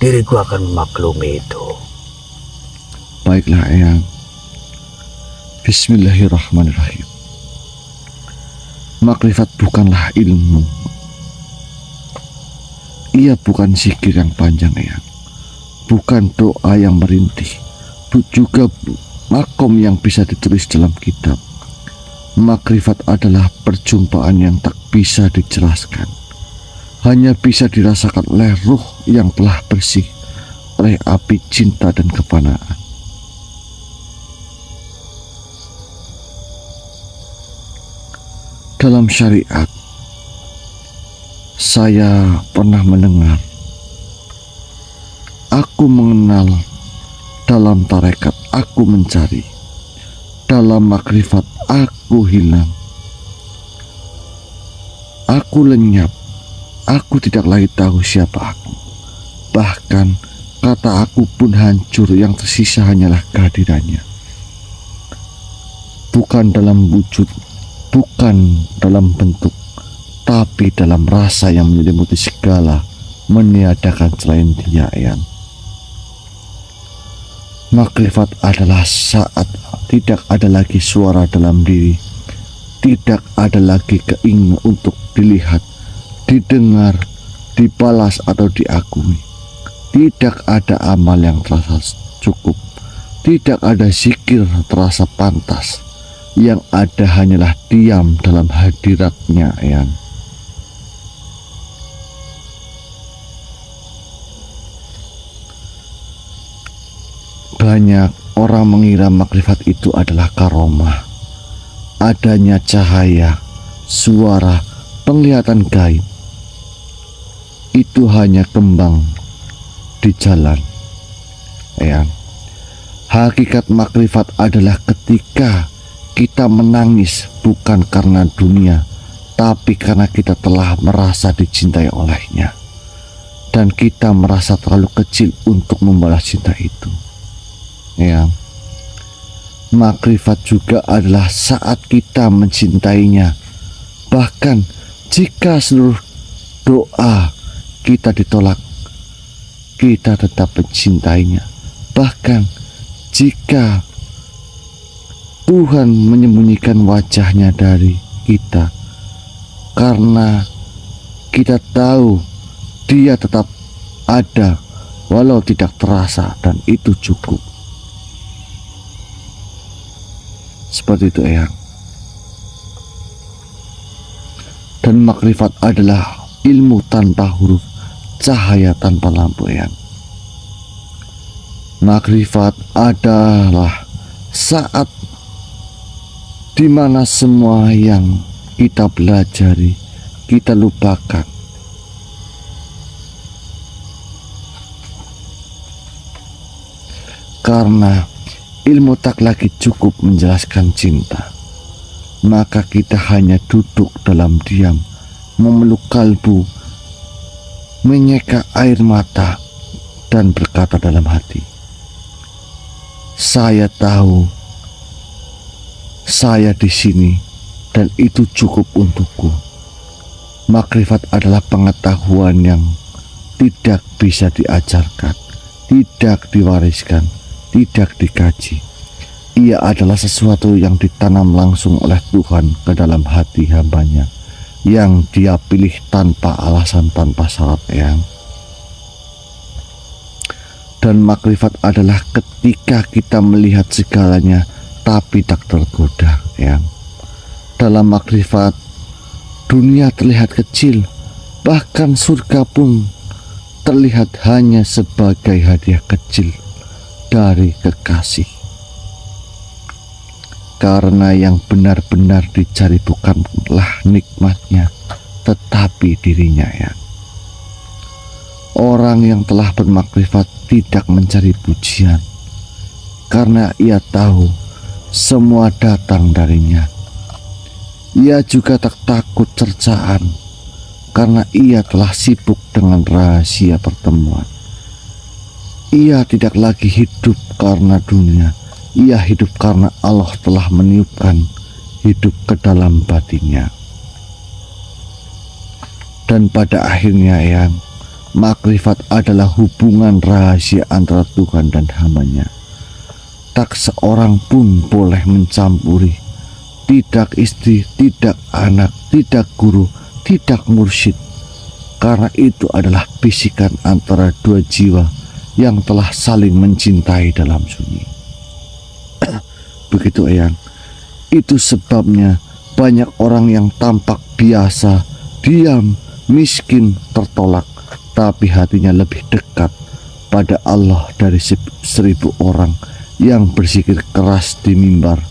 Diriku akan memaklumi itu. Baiklah, Eyang. Bismillahirrahmanirrahim. Makrifat bukanlah ilmu. Ia bukan zikir yang panjang, Eyang. Bukan doa yang merintih. Juga makom yang bisa ditulis dalam kitab. Makrifat adalah perjumpaan yang tak bisa dijelaskan. Hanya bisa dirasakan oleh ruh yang telah bersih oleh api cinta dan kepanaan. Dalam syariat, saya pernah mendengar, aku mengenal, dalam tarekat aku mencari, dalam makrifat aku hilang, aku lenyap, Aku tidak lagi tahu siapa aku. Bahkan kata aku pun hancur, yang tersisa hanyalah kehadirannya. Bukan dalam wujud, bukan dalam bentuk, tapi dalam rasa yang menyelimuti segala, meniadakan selain Dia, Eyang. Makrifat adalah saat tidak ada lagi suara dalam diri, tidak ada lagi keinginan untuk dilihat, didengar, dibalas atau diakui. Tidak ada amal yang terasa cukup, tidak ada zikir terasa pantas. Yang ada hanyalah diam dalam hadiratnya, Eyang. Banyak orang mengira makrifat itu adalah karomah, adanya cahaya, suara, penglihatan gaib. Itu hanya kembang di jalan, Eyang. Hakikat makrifat adalah ketika kita menangis bukan karena dunia, tapi karena kita telah merasa dicintai olehnya, dan kita merasa terlalu kecil untuk membalas cinta itu. Eyang, makrifat juga adalah saat kita mencintainya, bahkan jika seluruh doa kita ditolak, kita tetap mencintainya. Bahkan jika Tuhan menyembunyikan wajahnya dari kita, karena kita tahu Dia tetap ada walau tidak terasa, dan itu cukup. Seperti itu, Eyang. Dan makrifat adalah ilmu tanpa huruf, cahaya tanpa lampu, Eyang. Makrifat adalah saat di mana semua yang kita pelajari, kita lupakan. Karena ilmu tak lagi cukup menjelaskan cinta, maka kita hanya duduk dalam diam, memeluk kalbu, menyeka air mata, dan berkata dalam hati, saya tahu, saya di sini, dan itu cukup untukku. Makrifat adalah pengetahuan yang tidak bisa diajarkan, tidak diwariskan, tidak dikaji. Ia adalah sesuatu yang ditanam langsung oleh Tuhan ke dalam hati hambanya, yang Dia pilih tanpa alasan, tanpa syarat, Eyang. Dan makrifat adalah ketika kita melihat segalanya tapi tak tergoda, Eyang. Dalam makrifat, dunia terlihat kecil, bahkan surga pun terlihat hanya sebagai hadiah kecil dari kekasih. Karena yang benar-benar dicari bukanlah nikmatnya, tetapi dirinya, ya. Orang yang telah bermakrifat tidak mencari pujian, karena ia tahu semua datang darinya. Ia juga tak takut cercaan, karena ia telah sibuk dengan rahasia pertemuan. Ia tidak lagi hidup karena dunia, ia hidup karena Allah telah meniupkan hidup ke dalam batinnya. Dan pada akhirnya, Eyang, makrifat adalah hubungan rahasia antara Tuhan dan hambanya. Tak seorang pun boleh mencampuri, tidak istri, tidak anak, tidak guru, tidak mursyid, karena itu adalah bisikan antara dua jiwa yang telah saling mencintai dalam sunyi. Begitu, Eyang. Itu sebabnya banyak orang yang tampak biasa, diam, miskin, tertolak, tapi hatinya lebih dekat pada Allah dari 1000 orang yang berzikir keras di mimbar.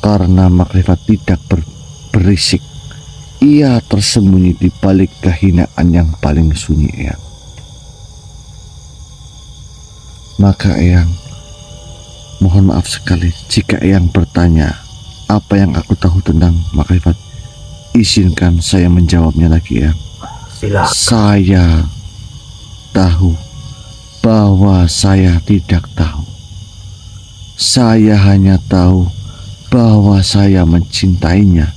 Karena makrifat tidak berisik, ia tersembunyi di balik kehinaan yang paling sunyi, Eyang. Maka, Eyang, mohon maaf sekali jika Eyang bertanya apa yang aku tahu tentang makrifat. Izinkan saya menjawabnya lagi, Eyang. Silakan. Saya tahu bahwa saya tidak tahu. Saya hanya tahu bahwa saya mencintainya,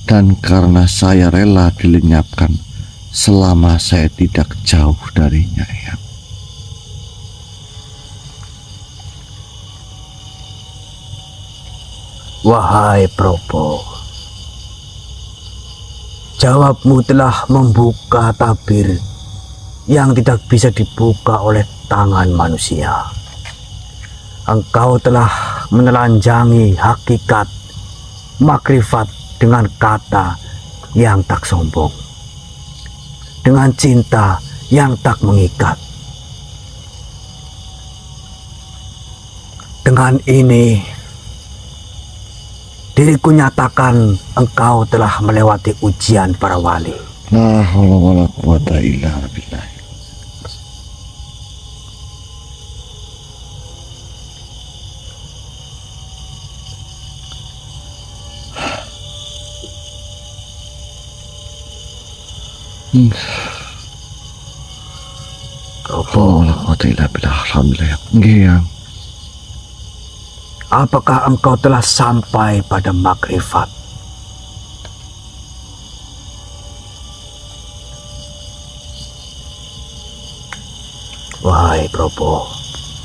dan karena saya rela dilenyapkan selama saya tidak jauh darinya, Eyang. Wahai Propo, jawabmu telah membuka tabir yang tidak bisa dibuka oleh tangan manusia. Engkau telah menelanjangi hakikat makrifat dengan kata yang tak sombong, dengan cinta yang tak mengikat. Dengan ini, diriku nyatakan engkau telah melewati ujian para wali. La haula wala quwata illa billah. Propo, La quwata illa billah. Alhamdulillah. Nggih, Yang. apakah engkau telah sampai pada makrifat? Wahai Propo,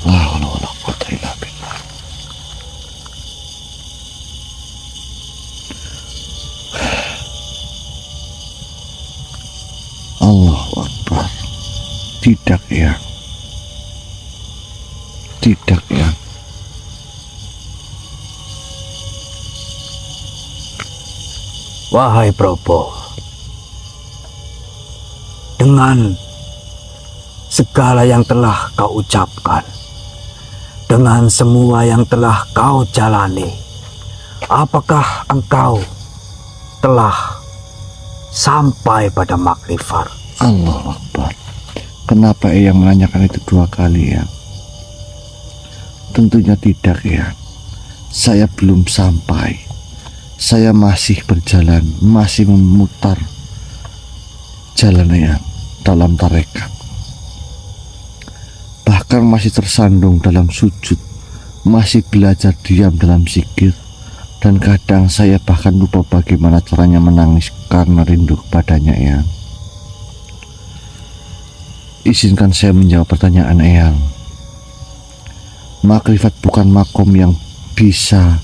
La haula wala quwata illa billah. Allahu Akbar. Tidak, Yang. Tidak, Yang. wahai Propo, dengan segala yang telah kau ucapkan, dengan semua yang telah kau jalani, apakah engkau telah sampai pada makrifat? Allahu Akbar. Kenapa Eyang menanyakan itu dua kali, Yang? Tentunya tidak, Yang. Saya belum sampai. Saya masih berjalan, masih memutar jalan, Eyang, dalam tarekat. Bahkan masih tersandung dalam sujud, masih belajar diam dalam zikir, dan kadang saya bahkan lupa bagaimana caranya menangis karena rindu kepadanya, Eyang. Izinkan saya menjawab pertanyaan Eyang. Makrifat bukan makom yang bisa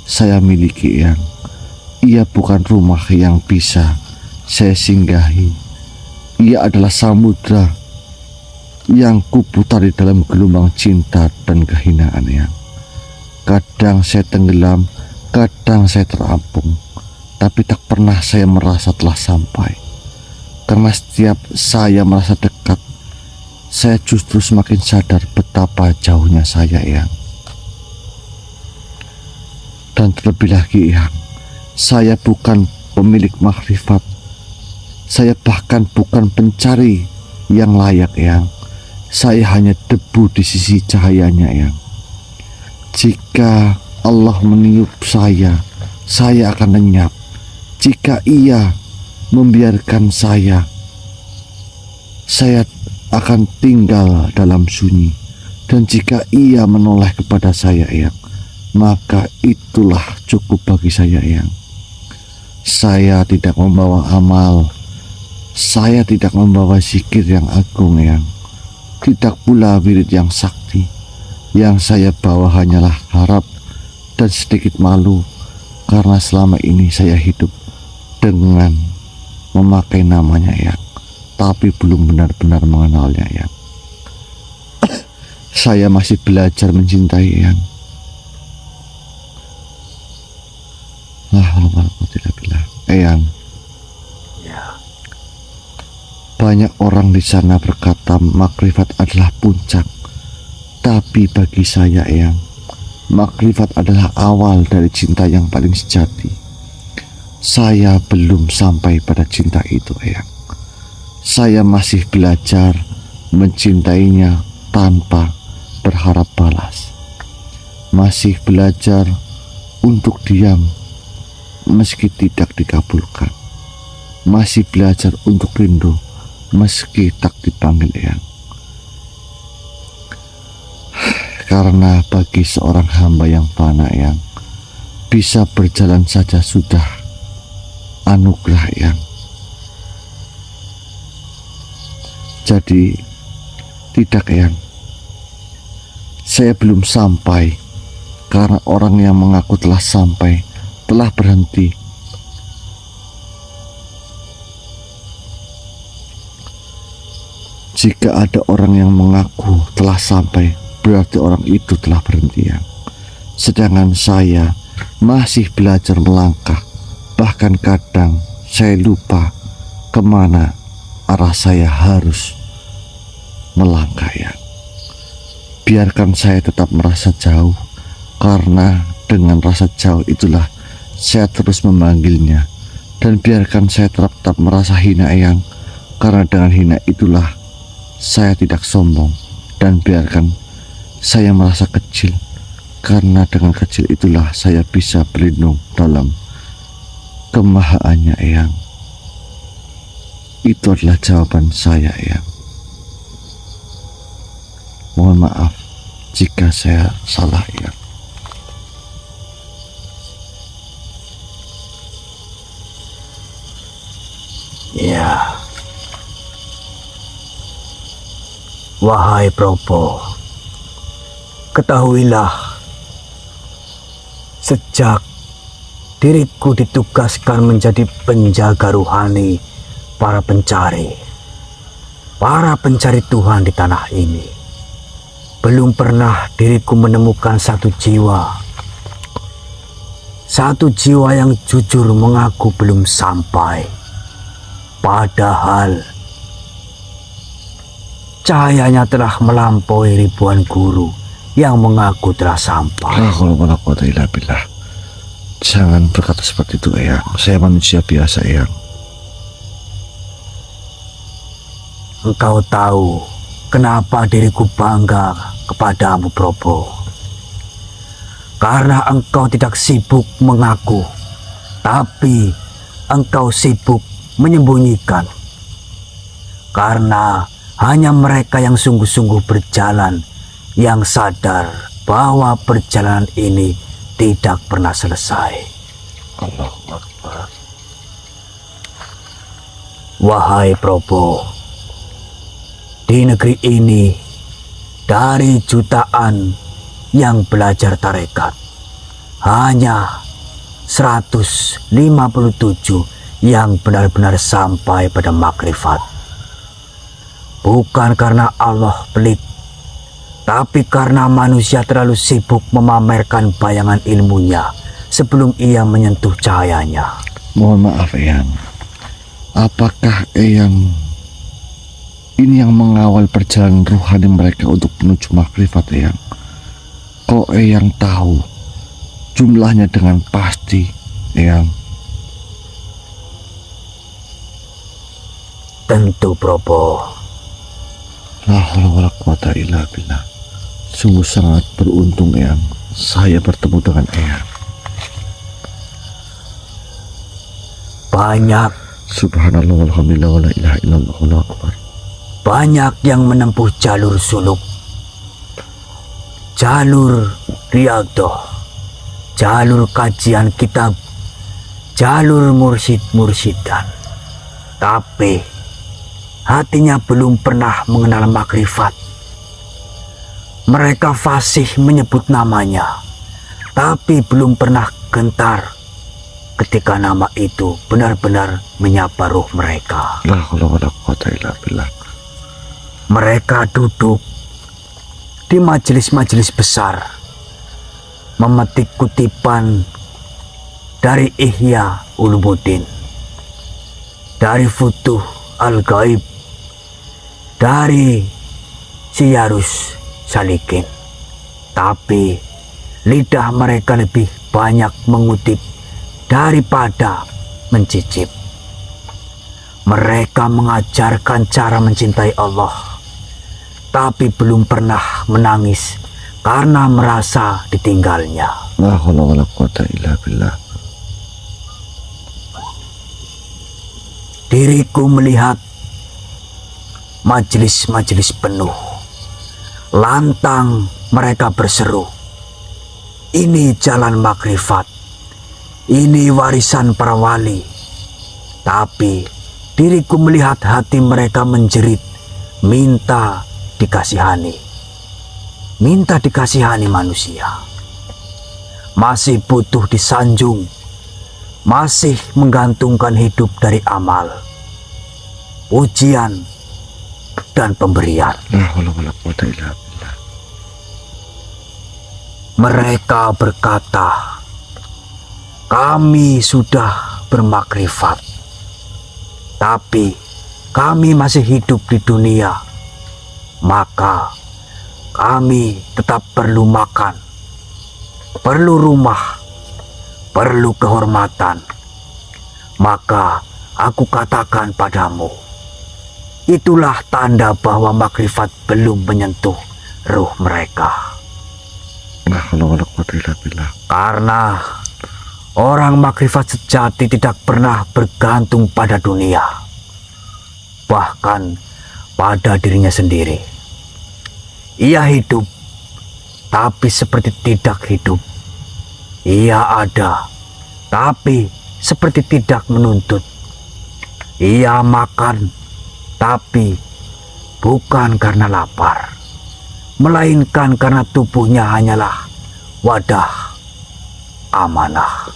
saya miliki, Eyang. Ia bukan rumah yang bisa saya singgahi. Ia adalah samudra yang kuputar di dalam gelombang cinta dan kehinaan, Eyang. Kadang saya tenggelam, kadang saya terapung, tapi tak pernah saya merasa telah sampai. Karena setiap saya merasa dekat, saya justru semakin sadar betapa jauhnya saya, Eyang. Dan terlebih lagi, Eyang, saya bukan pemilik makrifat. Saya bahkan bukan pencari yang layak, Eyang. Saya hanya debu di sisi cahayanya, Eyang. Jika Allah meniup saya akan lenyap. Jika Ia membiarkan saya akan tinggal dalam sunyi. Dan jika Ia menoleh kepada saya, Eyang, maka itulah cukup bagi saya, Eyang. Saya tidak membawa amal, saya tidak membawa zikir yang agung, Eyang. Tidak pula wirid yang sakti. Yang saya bawa hanyalah harap dan sedikit malu, karena selama ini saya hidup dengan memakai namanya, Eyang, tapi belum benar-benar mengenalnya, Eyang. Saya masih belajar mencintai, Eyang. Eyang, Ya, banyak orang di sana berkata makrifat adalah puncak, tapi bagi saya, Eyang, makrifat adalah awal dari cinta yang paling sejati. Saya belum sampai pada cinta itu, Eyang. Saya masih belajar mencintainya tanpa berharap balas. Masih belajar untuk diam meski tidak dikabulkan. Masih belajar untuk rindu meski tak dipanggil Eyang. Karena bagi seorang hamba yang fana Eyang, bisa berjalan saja sudah anugerah Eyang. Jadi tidak Eyang, saya belum sampai karena orang yang mengaku telah sampai telah berhenti. Jika ada orang yang mengaku telah sampai, berarti orang itu telah berhenti Eyang. Sedangkan saya masih belajar melangkah. Bahkan kadang saya lupa kemana arah saya harus melangkah Eyang. Biarkan saya tetap merasa jauh, karena dengan rasa jauh itulah saya terus memanggilnya. Dan biarkan saya tetap merasa hina Eyang, karena dengan hina itulah saya tidak sombong. Dan biarkan saya merasa kecil, karena dengan kecil itulah saya bisa berlindung dalam kemahaannya Eyang. Itu adalah jawaban saya Eyang. Mohon maaf jika saya salah Eyang. Ya. Wahai Propo, ketahuilah, sejak diriku ditugaskan menjadi penjaga ruhani para pencari Tuhan di tanah ini, belum pernah diriku menemukan satu jiwa yang jujur mengaku belum sampai. Padahal cahayanya telah melampaui ribuan guru yang mengaku telah sampai. Jangan berkata seperti itu Eyang. Saya manusia biasa Eyang. Engkau tahu kenapa diriku bangga kepadamu Propo? Karena engkau tidak sibuk mengaku, tapi engkau sibuk menyembunyikan. Karena hanya mereka yang sungguh-sungguh berjalan yang sadar bahwa perjalanan ini tidak pernah selesai. Allahu Akbar. Wahai Propo, di negeri ini dari jutaan yang belajar tarekat, hanya 157 yang benar-benar sampai pada makrifat. Bukan karena Allah pelit, tapi karena manusia terlalu sibuk memamerkan bayangan ilmunya sebelum ia menyentuh cahayanya. Mohon maaf Eyang, apakah Eyang ini yang mengawal perjalanan rohani mereka untuk menuju makrifat Eyang? Kok Eyang tahu jumlahnya dengan pasti Eyang? Tentu Propo. La haula wala quwata illa billah. Sungguh sangat beruntung Eyang, saya bertemu dengan Eyang. Banyak, subhanallah walhamdulillah wala ilaha illallah wallahu akbar. Banyak yang menempuh jalur suluk, jalur riyadhah, jalur kajian kitab, jalur mursyid-mursyidan, tapi hatinya belum pernah mengenal makrifat. Mereka fasih menyebut namanya, tapi belum pernah gentar ketika nama itu benar-benar menyapa ruh mereka. La haula wala quwata illa billah. Mereka duduk di majelis-majelis besar, memetik kutipan dari Ihya Ulumuddin, dari Futuh Al-Ghaib, dari Siyarus Salikin. Tapi lidah mereka lebih banyak mengutip daripada mencicip. Mereka mengajarkan cara mencintai Allah, tapi belum pernah menangis karena merasa ditinggalnya. La haula wala quwata illa billah. Diriku melihat majelis-majelis penuh. Lantang mereka berseru, "Ini jalan makrifat, ini warisan para wali." Tapi diriku melihat hati mereka menjerit, minta dikasihani. Minta dikasihani manusia. Masih butuh disanjung, masih menggantungkan hidup dari amal, ujian, dan pemberian. Mereka berkata, "Kami sudah bermakrifat, tapi kami masih hidup di dunia, maka kami tetap perlu makan, perlu rumah, perlu kehormatan. Maka aku katakan padamu, itulah tanda bahwa makrifat belum menyentuh ruh mereka." Karena orang makrifat sejati tidak pernah bergantung pada dunia, bahkan pada dirinya sendiri. Ia hidup, tapi seperti tidak hidup. Ia ada, tapi seperti tidak menuntut. Ia makan, tapi bukan karena lapar, melainkan karena tubuhnya hanyalah wadah amanah.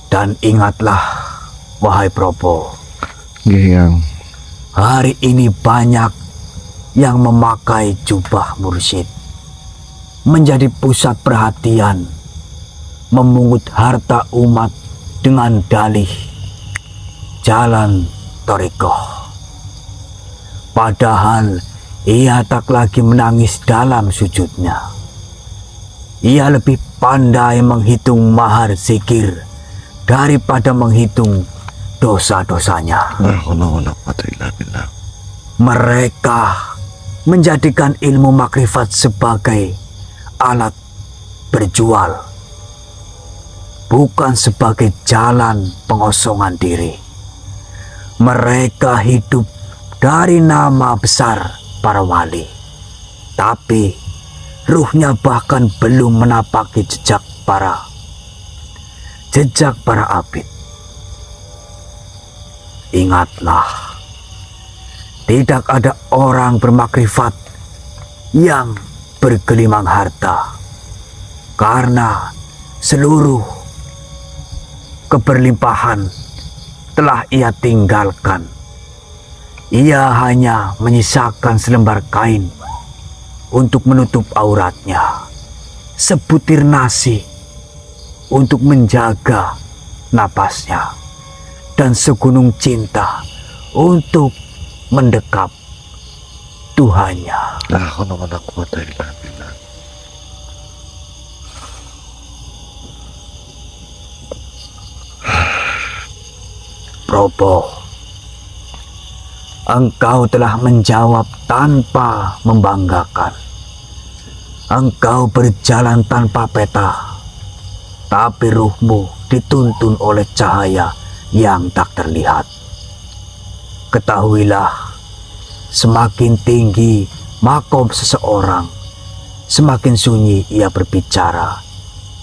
Dan ingatlah, wahai Probo, hari ini banyak yang memakai jubah mursyid, menjadi pusat perhatian, memungut harta umat dengan dalih jalan thariqah. Padahal ia tak lagi menangis dalam sujudnya. Ia lebih pandai menghitung mahar zikir daripada menghitung dosa-dosanya. Mereka menjadikan ilmu makrifat sebagai alat berjual, bukan sebagai jalan pengosongan diri. Mereka hidup dari nama besar para wali, tapi ruhnya bahkan belum menapaki jejak para abid. Ingatlah, tidak ada orang bermakrifat yang bergelimang harta, karena seluruh keberlimpahan telah ia tinggalkan. Ia hanya menyisakan selembar kain untuk menutup auratnya, sebutir nasi untuk menjaga napasnya, dan segunung cinta untuk mendekap Tuhannya. Probo, engkau telah menjawab tanpa membanggakan. Engkau berjalan tanpa peta, tapi ruhmu dituntun oleh cahaya yang tak terlihat. Ketahuilah, semakin tinggi makom seseorang, semakin sunyi ia berbicara,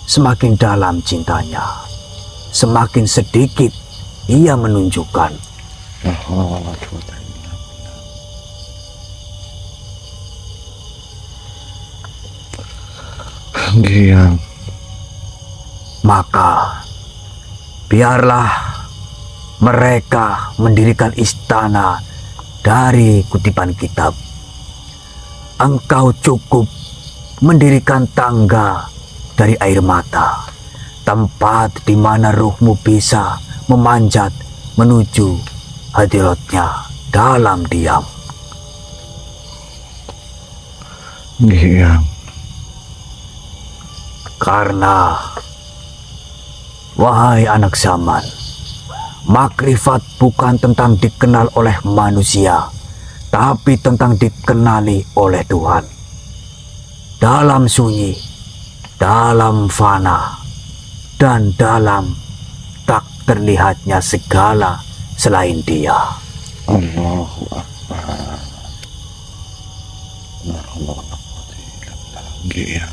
semakin dalam cintanya, semakin sedikit ia menunjukkan. Maka biarlah mereka mendirikan istana dari kutipan kitab. Engkau cukup mendirikan tangga dari air mata, tempat di mana ruhmu bisa memanjat menuju hadiratnya dalam diam. Karena, wahai anak zaman, makrifat bukan tentang dikenal oleh manusia, tapi tentang dikenali oleh Tuhan. Dalam sunyi, dalam fana, dan dalam tak terlihatnya segala selain dia. Allahu Akbar. La haula wala quwwata illa billah. Nggih ya.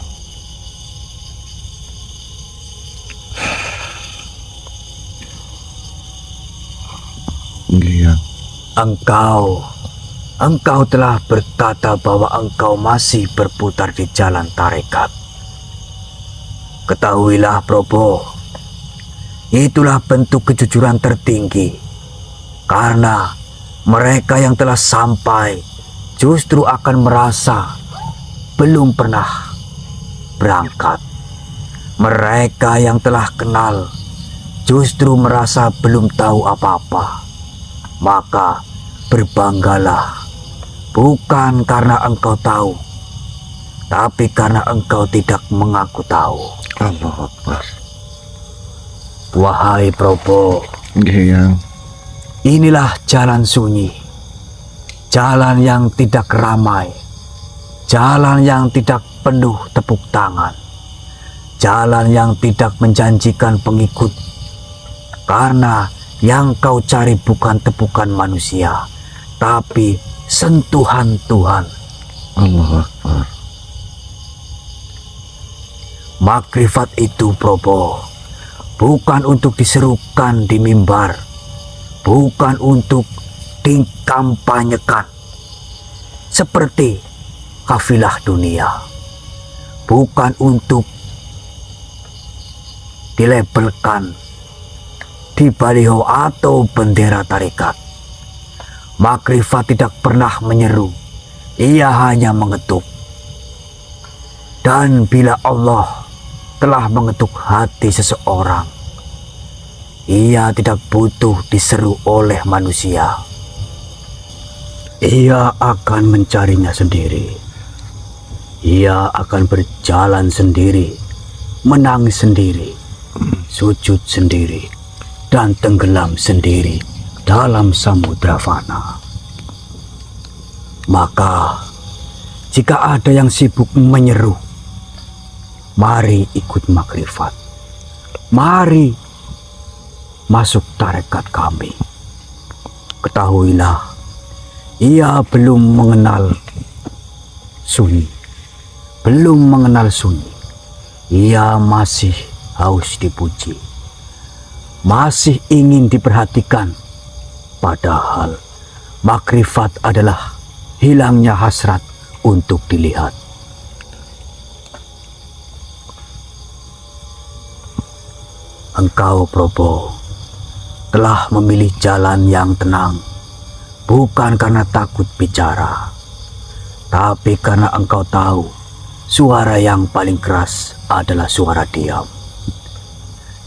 Nggih ya. Engkau telah berkata bahwa engkau masih berputar di jalan tarekat. Ketahuilah Probo, itulah bentuk kejujuran tertinggi. Karena mereka yang telah sampai justru akan merasa belum pernah berangkat. Mereka yang telah kenal justru merasa belum tahu apa-apa. Maka berbanggalah, bukan karena engkau tahu, tapi karena engkau tidak mengaku tahu. Allahu Akbar. Wahai Probo, Nggih yang. inilah jalan sunyi, jalan yang tidak ramai, jalan yang tidak penuh tepuk tangan, jalan yang tidak menjanjikan pengikut. Karena yang kau cari bukan tepukan manusia, tapi sentuhan Tuhan. Allahu Akbar. Makrifat itu Probo, bukan untuk diserukan di mimbar, bukan untuk dikampanyekan seperti kafilah dunia, bukan untuk dilabelkan di baliho atau bendera tarekat. Makrifat tidak pernah menyeru, ia hanya mengetuk. Dan bila Allah telah mengetuk hati seseorang, ia tidak butuh diseru oleh manusia. Ia akan mencarinya sendiri. Ia akan berjalan sendiri, menangis sendiri, sujud sendiri, dan tenggelam sendiri dalam samudra fana. Maka jika ada yang sibuk menyeru, mari ikut makrifat, mari masuk tarekat kami. Ketahuilah, ia belum mengenal sunyi, belum mengenal sunyi. Ia masih haus dipuji, masih ingin diperhatikan. Padahal makrifat adalah hilangnya hasrat untuk dilihat. Engkau Probo telah memilih jalan yang tenang, bukan karena takut bicara, tapi karena engkau tahu suara yang paling keras adalah suara diam.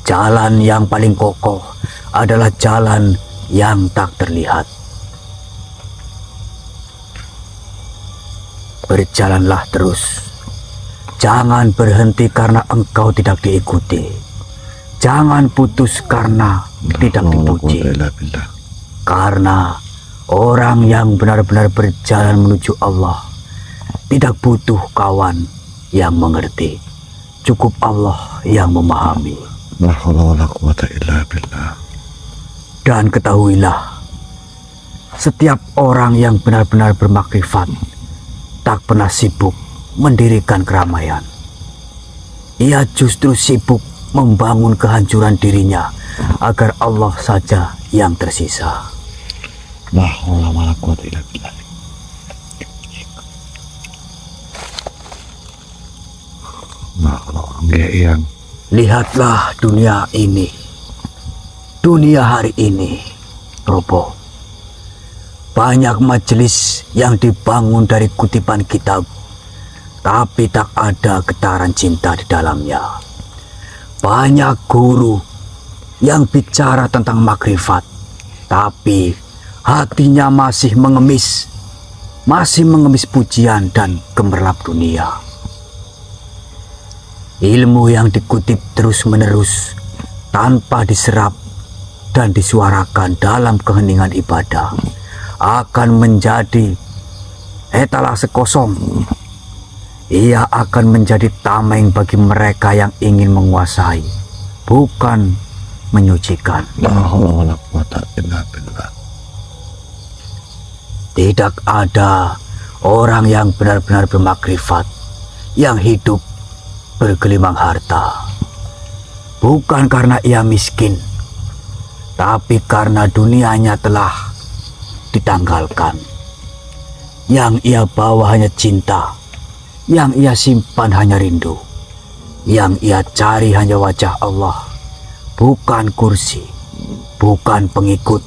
Jalan yang paling kokoh adalah jalan yang tak terlihat. Berjalanlah terus, jangan berhenti karena engkau tidak diikuti. Jangan putus karena tidak dipuji. Karena orang yang benar-benar berjalan menuju Allah tidak butuh kawan yang mengerti. Cukup Allah yang memahami. La haula wala quwata illa billah. Dan ketahuilah, setiap orang yang benar-benar bermakrifat tak pernah sibuk mendirikan keramaian. Ia justru sibuk membangun kehancuran dirinya agar Allah saja yang tersisa. La haula wala quwata illa billah. La haula yang. Lihatlah dunia ini, dunia hari ini, Probo. Banyak majelis yang dibangun dari kutipan kitab, tapi tak ada getaran cinta di dalamnya. Banyak guru yang bicara tentang makrifat, tapi hatinya masih mengemis pujian dan gemerlap dunia. Ilmu yang dikutip terus-menerus tanpa diserap dan disuarakan dalam keheningan ibadah akan menjadi etalase kosong. Ia akan menjadi tameng bagi mereka yang ingin menguasai, bukan menyucikan. La haula wala quwata illa billah. tidak ada orang yang benar-benar bermakrifat yang hidup bergelimang harta. Bukan karena ia miskin, tapi karena dunianya telah ditanggalkan. Yang ia bawa hanya cinta, yang ia simpan hanya rindu, yang ia cari hanya wajah Allah, bukan kursi, bukan pengikut,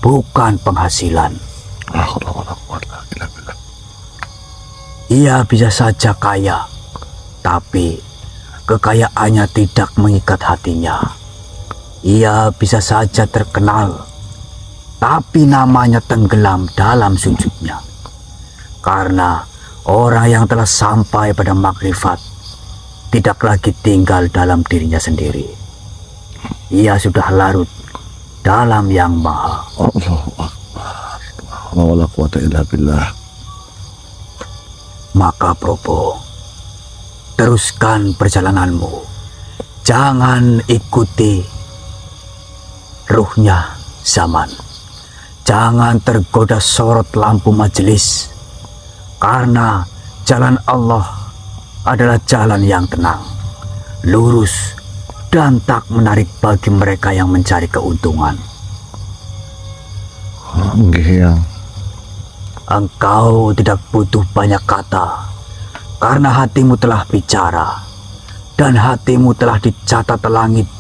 bukan penghasilan. Ia bisa saja kaya, tapi kekayaannya tidak mengikat hatinya. Ia bisa saja terkenal, tapi namanya tenggelam dalam sujudnya. Karena orang yang telah sampai pada makrifat tidak lagi tinggal dalam dirinya sendiri. Ia sudah larut dalam Yang Maha. Allahu Akbar. Wala quwata illa billah. Maka Probo, teruskan perjalananmu. Jangan ikuti ruhnya zaman. Jangan tergoda sorot lampu majelis. Karena jalan Allah adalah jalan yang tenang, lurus, dan tak menarik bagi mereka yang mencari keuntungan. Nggih, Yang. Engkau tidak butuh banyak kata, karena hatimu telah bicara, dan hatimu telah dicatat langit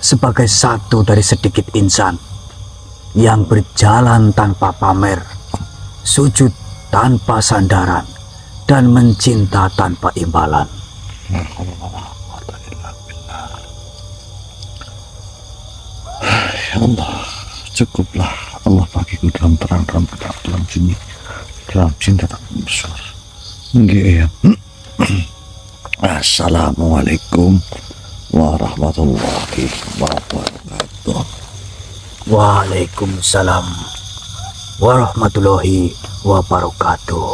sebagai satu dari sedikit insan yang berjalan tanpa pamer, sujud tanpa sandaran, dan mencinta tanpa imbalan. Ya Allah, cukuplah Allah bagiku dalam terang, dalam sunyi, dalam cinta tak besar. Nggih, ya. Assalamualaikum warahmatullahi wabarakatuh. Waalaikumsalam warahmatullahi wabarakatuh.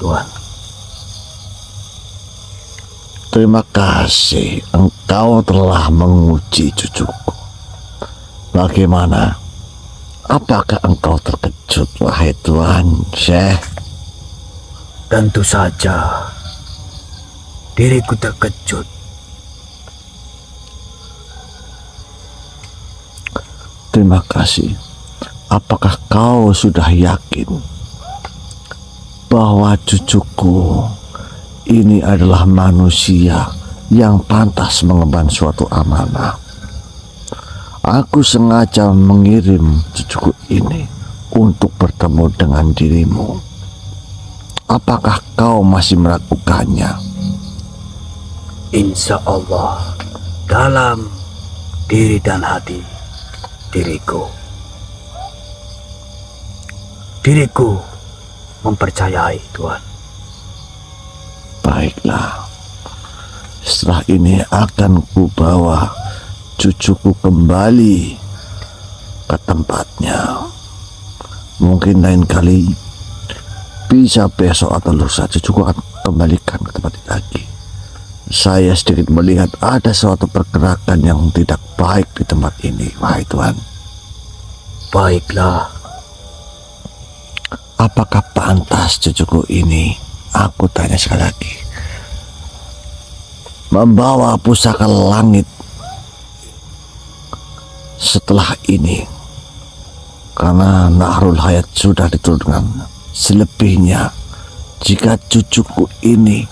Tuhan, Terima kasih engkau telah menguji cucuku. Bagaimana? Apakah engkau terkejut, wahai Tuan Syekh? tentu saja diriku terkejut. Terima kasih. Apakah kau sudah yakin bahwa cucuku ini adalah manusia yang pantas mengemban suatu amanah? Aku sengaja mengirim cucuku ini untuk bertemu dengan dirimu. Apakah kau masih meragukannya? Insya Allah dalam diri dan hati diriku mempercayai Tuhan. Baiklah, setelah ini akan kubawa cucuku kembali ke tempatnya. Mungkin lain kali, bisa besok atau lusa, cucuku akan kembalikan ke tempat ini lagi. Saya sedikit melihat ada suatu pergerakan yang tidak baik di tempat ini, wahai Tuhan. Baiklah, Apakah pantas cucuku ini, aku tanya sekali lagi, membawa pusaka langit setelah ini? Karena Nahrul Hayat sudah diturunkan. Selebihnya, jika cucuku ini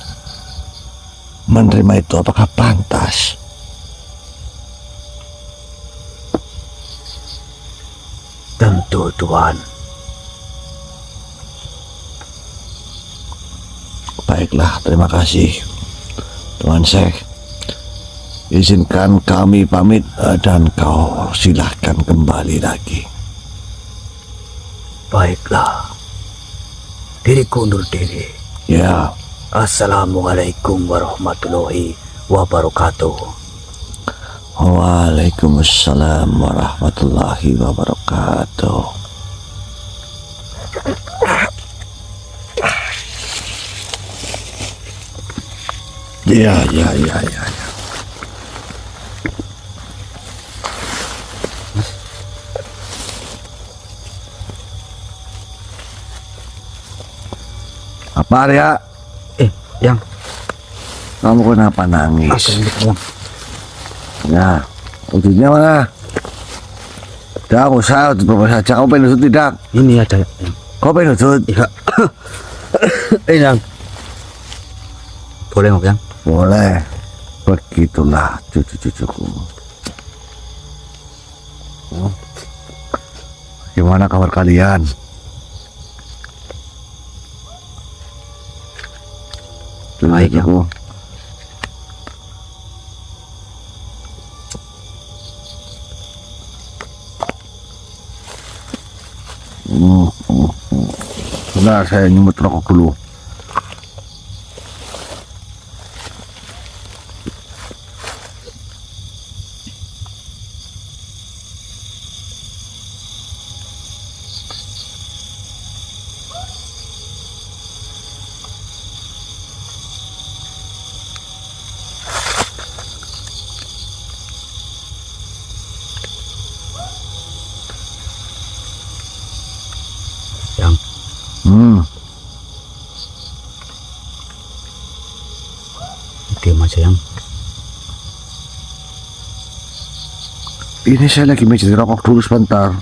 menerima itu, apakah pantas? tentu Tuhan. Baiklah, terima kasih Tuan Syekh. Izinkan kami pamit dan kau silahkan kembali lagi. Baiklah, diriku undur diri. Ya, Assalamualaikum warahmatullahi wabarakatuh. Waalaikumsalam warahmatullahi wabarakatuh. Ya. Maria, Yang kamu kenapa nangis? Yang Ya, wujudnya mana? Tidak usah, berapa saja. Kamu pengen wujud tidak? ini ada Yang. Kau pengen wujud? Iya. Yang. Boleh nggak Yang? Boleh. Begitulah cucu-cucuku. Gimana kabar kalian? Baik, ya. Cucu-cucuku. Sebentar, saya nyumut rokok dulu. Yang diam aja Yang. Ini saya lagi mencari rokok dulu sebentar.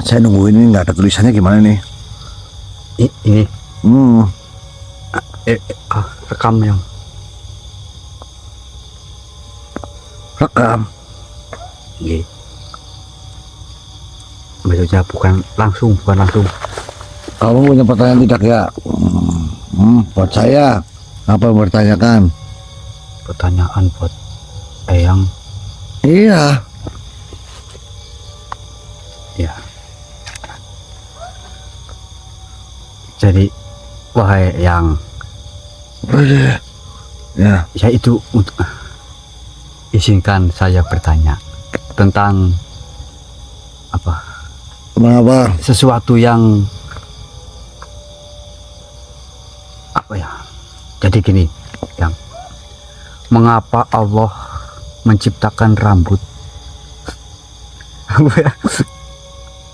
Saya nungguin ini nggak ada tulisannya gimana nih? Ini Hmm, rekam Yang. rekam. Iya. Maksudnya bukan langsung. Kamu punya pertanyaan tidak ya? Buat saya. Apa yang bertanyakan? Pertanyaan buat Eyang. Iya. Ya. Jadi wahai Yang, Boleh. Ya. ya itu untuk izinkan saya bertanya tentang apa? Kenapa? Sesuatu yang apa ya? Jadi gini, Yang, mengapa Allah menciptakan rambut?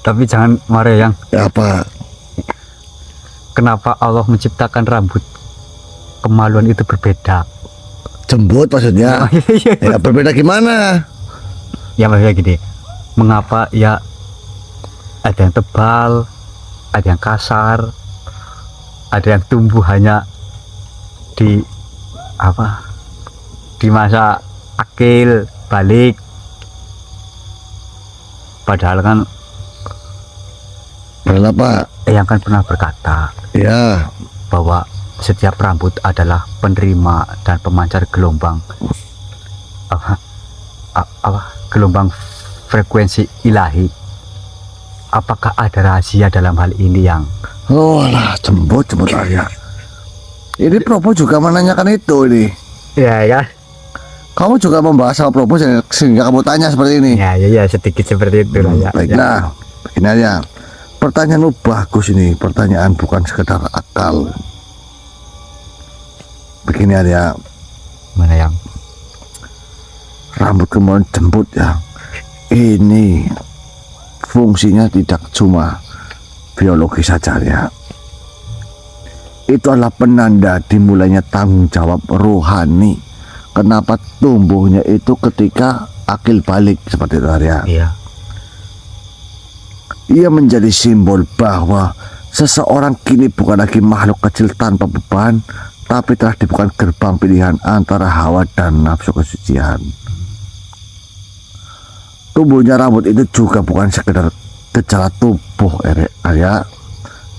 Tapi jangan marah Yang. Ya, apa? Kenapa Allah menciptakan rambut kemaluan itu berbeda? Jembut maksudnya? Ya berbeda gimana? Ya maksudnya gini, mengapa ya ada yang tebal, ada yang kasar, ada yang tumbuh hanya di apa? Di masa akil balik. Padahal kan Kenapa? Yang kan pernah berkata Ya. bahwa setiap rambut adalah penerima dan pemancar gelombang gelombang frekuensi ilahi. Apakah ada rahasia dalam hal ini Yang? Oh lah, jembut aja. Ini Propo juga menanyakan itu ini. Ya ya. Kamu juga membahas soal Propo sehingga kamu tanya seperti ini. Ya sedikit seperti itu lah ya. Baiklah, begini aja. Pertanyaanmu bagus ini. Pertanyaan bukan sekedar akal. Begini aja. Mana Yang? Rambut kemudian jembut ya. Ini fungsinya tidak cuma biologi saja ya. Itu adalah penanda dimulainya tanggung jawab rohani. Kenapa tumbuhnya itu ketika akil balik seperti itu ya. Iya. Ia menjadi simbol bahwa seseorang kini bukan lagi makhluk kecil tanpa beban, tapi telah dibuka gerbang pilihan antara hawa dan nafsu kesucian. Tumbuhnya rambut itu juga bukan sekedar gejala tubuh Arya,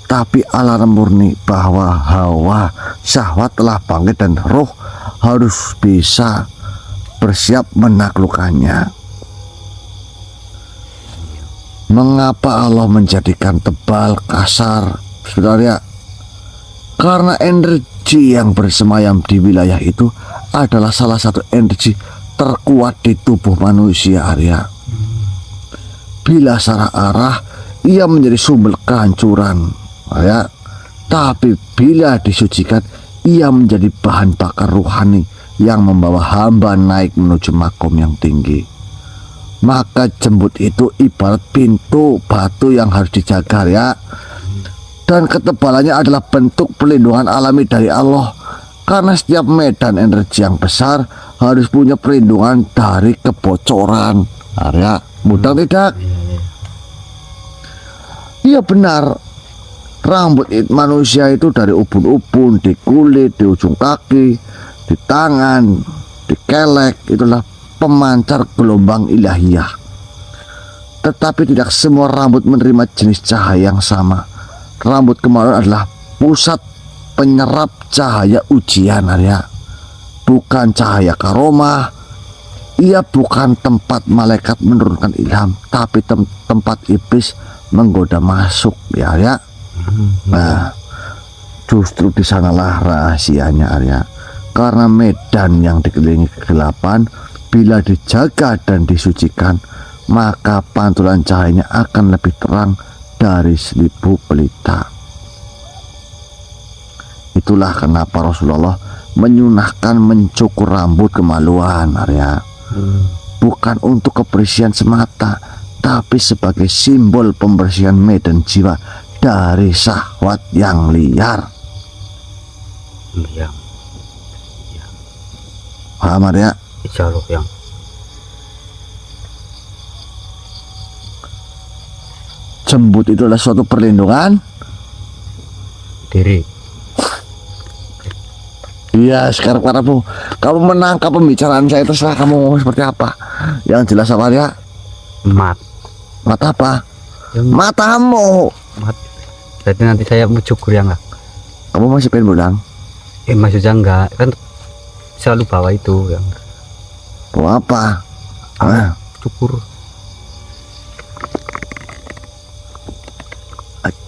tapi alarm murni bahwa hawa syahwat telah bangkit dan roh harus bisa bersiap menaklukkannya. Mengapa Allah menjadikan tebal, kasar? Sebenarnya karena energi suci yang bersemayam di wilayah itu adalah salah satu energi terkuat di tubuh manusia, Arya. Bila salah arah, ia menjadi sumber kehancuran, Arya. Tapi bila disucikan, ia menjadi bahan bakar rohani yang membawa hamba naik menuju makom yang tinggi. Maka jembut itu ibarat pintu batu yang harus dijaga, ya. Dan ketebalannya adalah bentuk perlindungan alami dari Allah. Karena setiap medan energi yang besar harus punya perlindungan dari kebocoran. Arya, mudah tidak? Iya benar. Rambut manusia itu dari ubun-ubun, di kulit, di ujung kaki, di tangan, di kelek, itulah pemancar gelombang ilahiyah. Tetapi tidak semua rambut menerima jenis cahaya yang sama. Rambut kemaluan adalah pusat penyerap cahaya ujian, Arya. Bukan cahaya karomah. Ia bukan tempat malaikat menurunkan ilham, tapi tempat iblis menggoda masuk, ya, Arya. Nah, justru di sanalah rahasianya, Arya. Karena medan yang dikelilingi kegelapan, bila dijaga dan disucikan, maka pantulan cahayanya akan lebih terang dari 1000 pelita. Itulah kenapa Rasulullah menyunahkan mencukur rambut kemaluan, Arya. Bukan untuk kebersihan semata, tapi sebagai simbol pembersihan medan jiwa dari syahwat yang liar. Yang Paham, Arya? insya Allah yang Jembut itu adalah suatu perlindungan diri. Iya, sekarang kamu menangkap pembicaraan saya, terserah kamu mau seperti apa. Yang jelas apa, Arya? Mata apa? Matamu. Jadi nanti saya mau cukur yang lah. Kamu masih pengen pulang? Maksudnya enggak, kan selalu bawa itu yang Mau apa? cukur.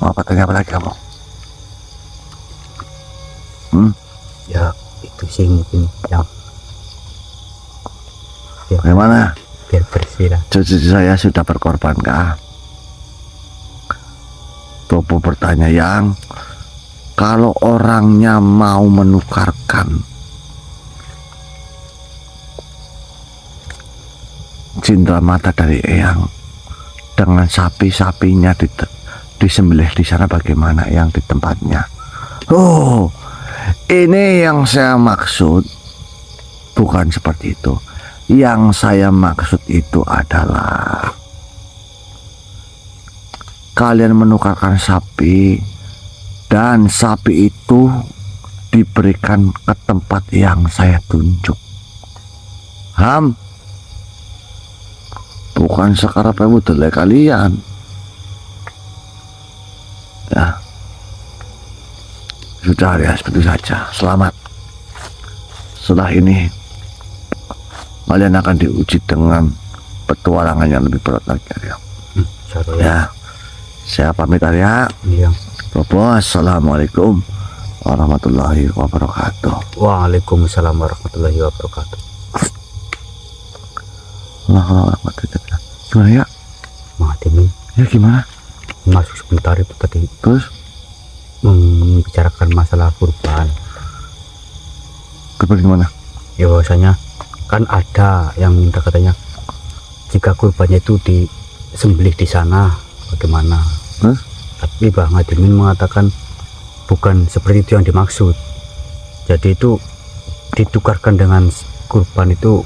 Mau apa, tanya apa lagi kamu? Ya itu sih mungkin yang Bagaimana? biar bersih lah. Cucu saya sudah berkorban kah? Topo bertanya, yang kalau orangnya mau menukarkan cindera mata dari Eyang dengan sapi-sapinya disembelih di sana, bagaimana yang di tempatnya? Oh, ini yang saya maksud bukan seperti itu. Yang saya maksud itu adalah kalian menukarkan sapi dan sapi itu diberikan ke tempat yang saya tunjuk. Bukan sekarang pemudele kalian. Ya. Sudah, ya, seperti saja. Selamat. Setelah ini kalian akan diuji dengan petualangan yang lebih berat lagi, Arya. Ya. Saya pamit, Arya. Iya. Bapak, assalamualaikum warahmatullahi wabarakatuh. Waalaikumsalam warahmatullahi wabarakatuh. Gimana, ya? Mengatimin Ya, gimana? masuk sebentar itu tadi Terus membicarakan masalah kurban. kurban gimana? Ya bahwasanya kan ada yang minta katanya jika kurbannya itu disembelih di sana bagaimana? Terus? Tapi Bang Adimin mengatakan bukan seperti itu yang dimaksud. Jadi itu ditukarkan dengan kurban itu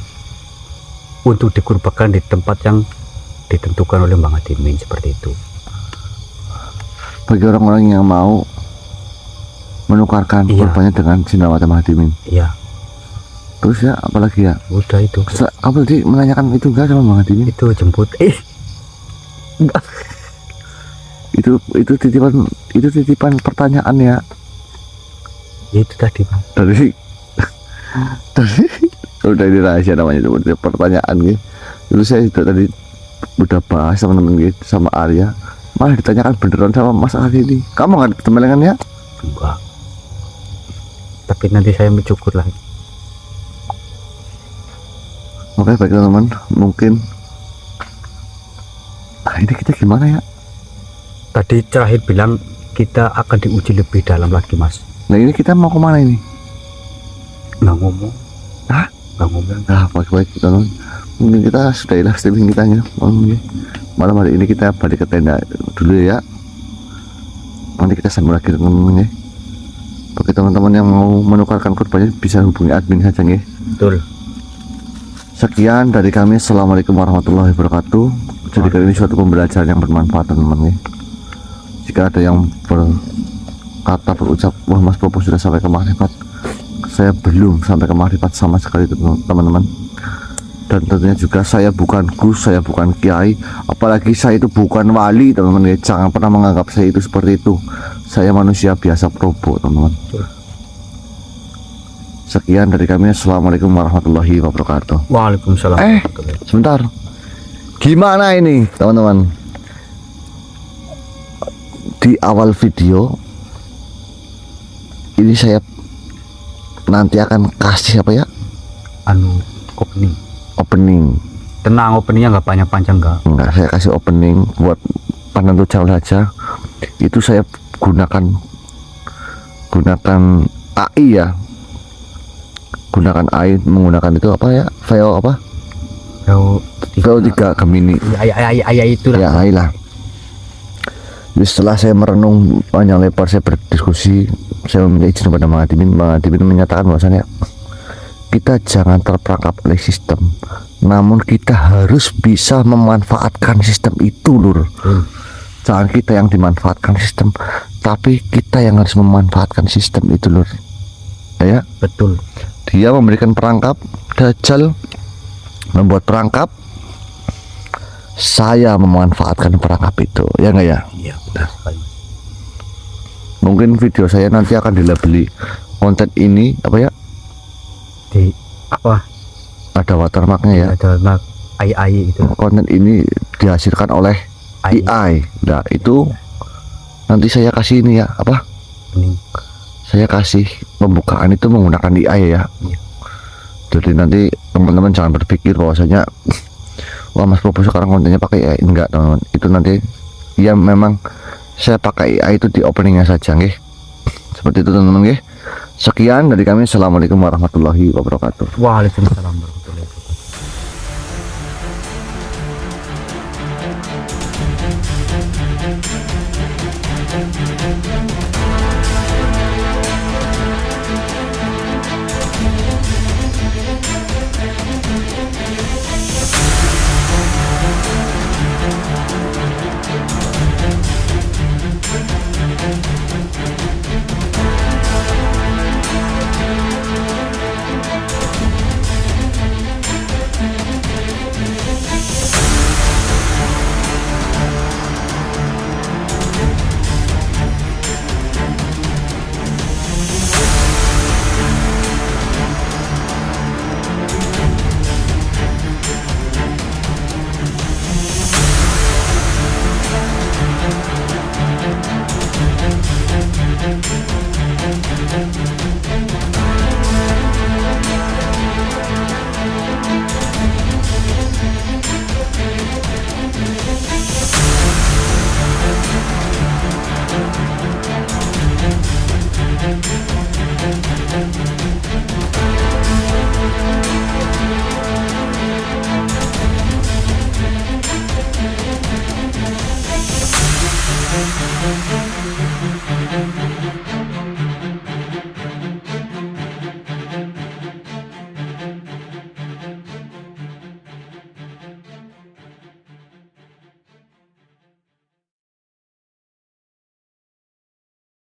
untuk dikurbankan di tempat yang ditentukan oleh Bang Adimin, seperti itu. Bagi orang-orang yang mau menukarkan Iya. kurbannya dengan cindera mata Mahadimin. Iya, Terus, ya, apalagi, ya? udah itu. Kamu tadi menanyakan itu enggak sama Mahadimin? Itu jemput. Enggak. Itu titipan pertanyaan, ya. Ya itu tadi, Bang. Dari udah ini rahasia namanya, itu pertanyaan gitu. Dulu saya itu tadi udah bahas sama temen gitu, sama Arya, malah ditanyakan beneran sama Mas Ali ini. Kamu nggak temelengan, ya? Enggak. tapi nanti saya mencukur lagi. Oke baik teman-teman, mungkin ini kita gimana ya? Tadi terakhir bilang kita akan diuji lebih dalam lagi, Mas. Nah ini kita mau kemana ini? Nggak ngomong. Hah? Nggak ngomong. Nah baik-baik teman-teman, mungkin kita sudahilah streaming kita ya. Malam hari ini kita balik ke tenda dulu ya. Nanti kita sambung lagi teman-teman ya. Bagi teman-teman yang mau menukarkan korbannya bisa hubungi admin saja ya. Betul. Sekian dari kami, assalamualaikum warahmatullahi wabarakatuh. Jadikan ini suatu pembelajaran yang bermanfaat teman-teman ya. Jika ada yang berkata berucap, wah Mas Popo sudah sampai ke makrifat, saya belum sampai ke makrifat sama sekali teman-teman. Dan tentunya juga saya bukan gus, saya bukan kiai, apalagi saya itu bukan wali teman-teman ya. Jangan pernah menganggap saya itu seperti itu. Saya manusia biasa probo teman-teman. Sekian dari kami, assalamualaikum warahmatullahi wabarakatuh. Waalaikumsalam. Sebentar, gimana ini teman-teman? Di awal video ini saya nanti akan kasih apa ya? Opening. Tenang, openingnya nggak banyak panjang nggak. Enggak, saya kasih opening buat penentu channel saja. Itu saya gunakan AI ya. Gunakan AI, menggunakan itu apa ya? Veo apa? Veo 3 Gemini. Ya itu lah. Ya AI lah. Jadi setelah saya merenung panjang lebar, saya berdiskusi, saya meminta izin kepada Mang Adimin. Mang Adimin menyatakan bahwasanya kita jangan terperangkap oleh sistem, namun kita harus bisa memanfaatkan sistem itu lur. Jangan kita yang dimanfaatkan sistem, tapi kita yang harus memanfaatkan sistem itu lur. Ya, Betul. dia memberikan perangkap, Dajjal membuat perangkap, saya memanfaatkan perangkap itu, ya enggak ya? Iya, benar sekali. Mungkin video saya nanti akan dilabeli konten ini apa ya? Di apa? Ada watermarknya ya. Ada mak AI itu. Konten ini dihasilkan oleh AI. Nah itu nanti saya kasih ini ya apa? Ini. Saya kasih pembukaan itu menggunakan AI ya. Iya. Jadi nanti teman-teman jangan berpikir bahwasanya wah Mas Popo sekarang kontennya pakai AI. Enggak teman-teman. Itu nanti ya memang saya pakai AI itu di openingnya saja nggih. Seperti itu teman-teman nggih. Sekian dari kami, assalamualaikum warahmatullahi wabarakatuh. Waalaikumsalam.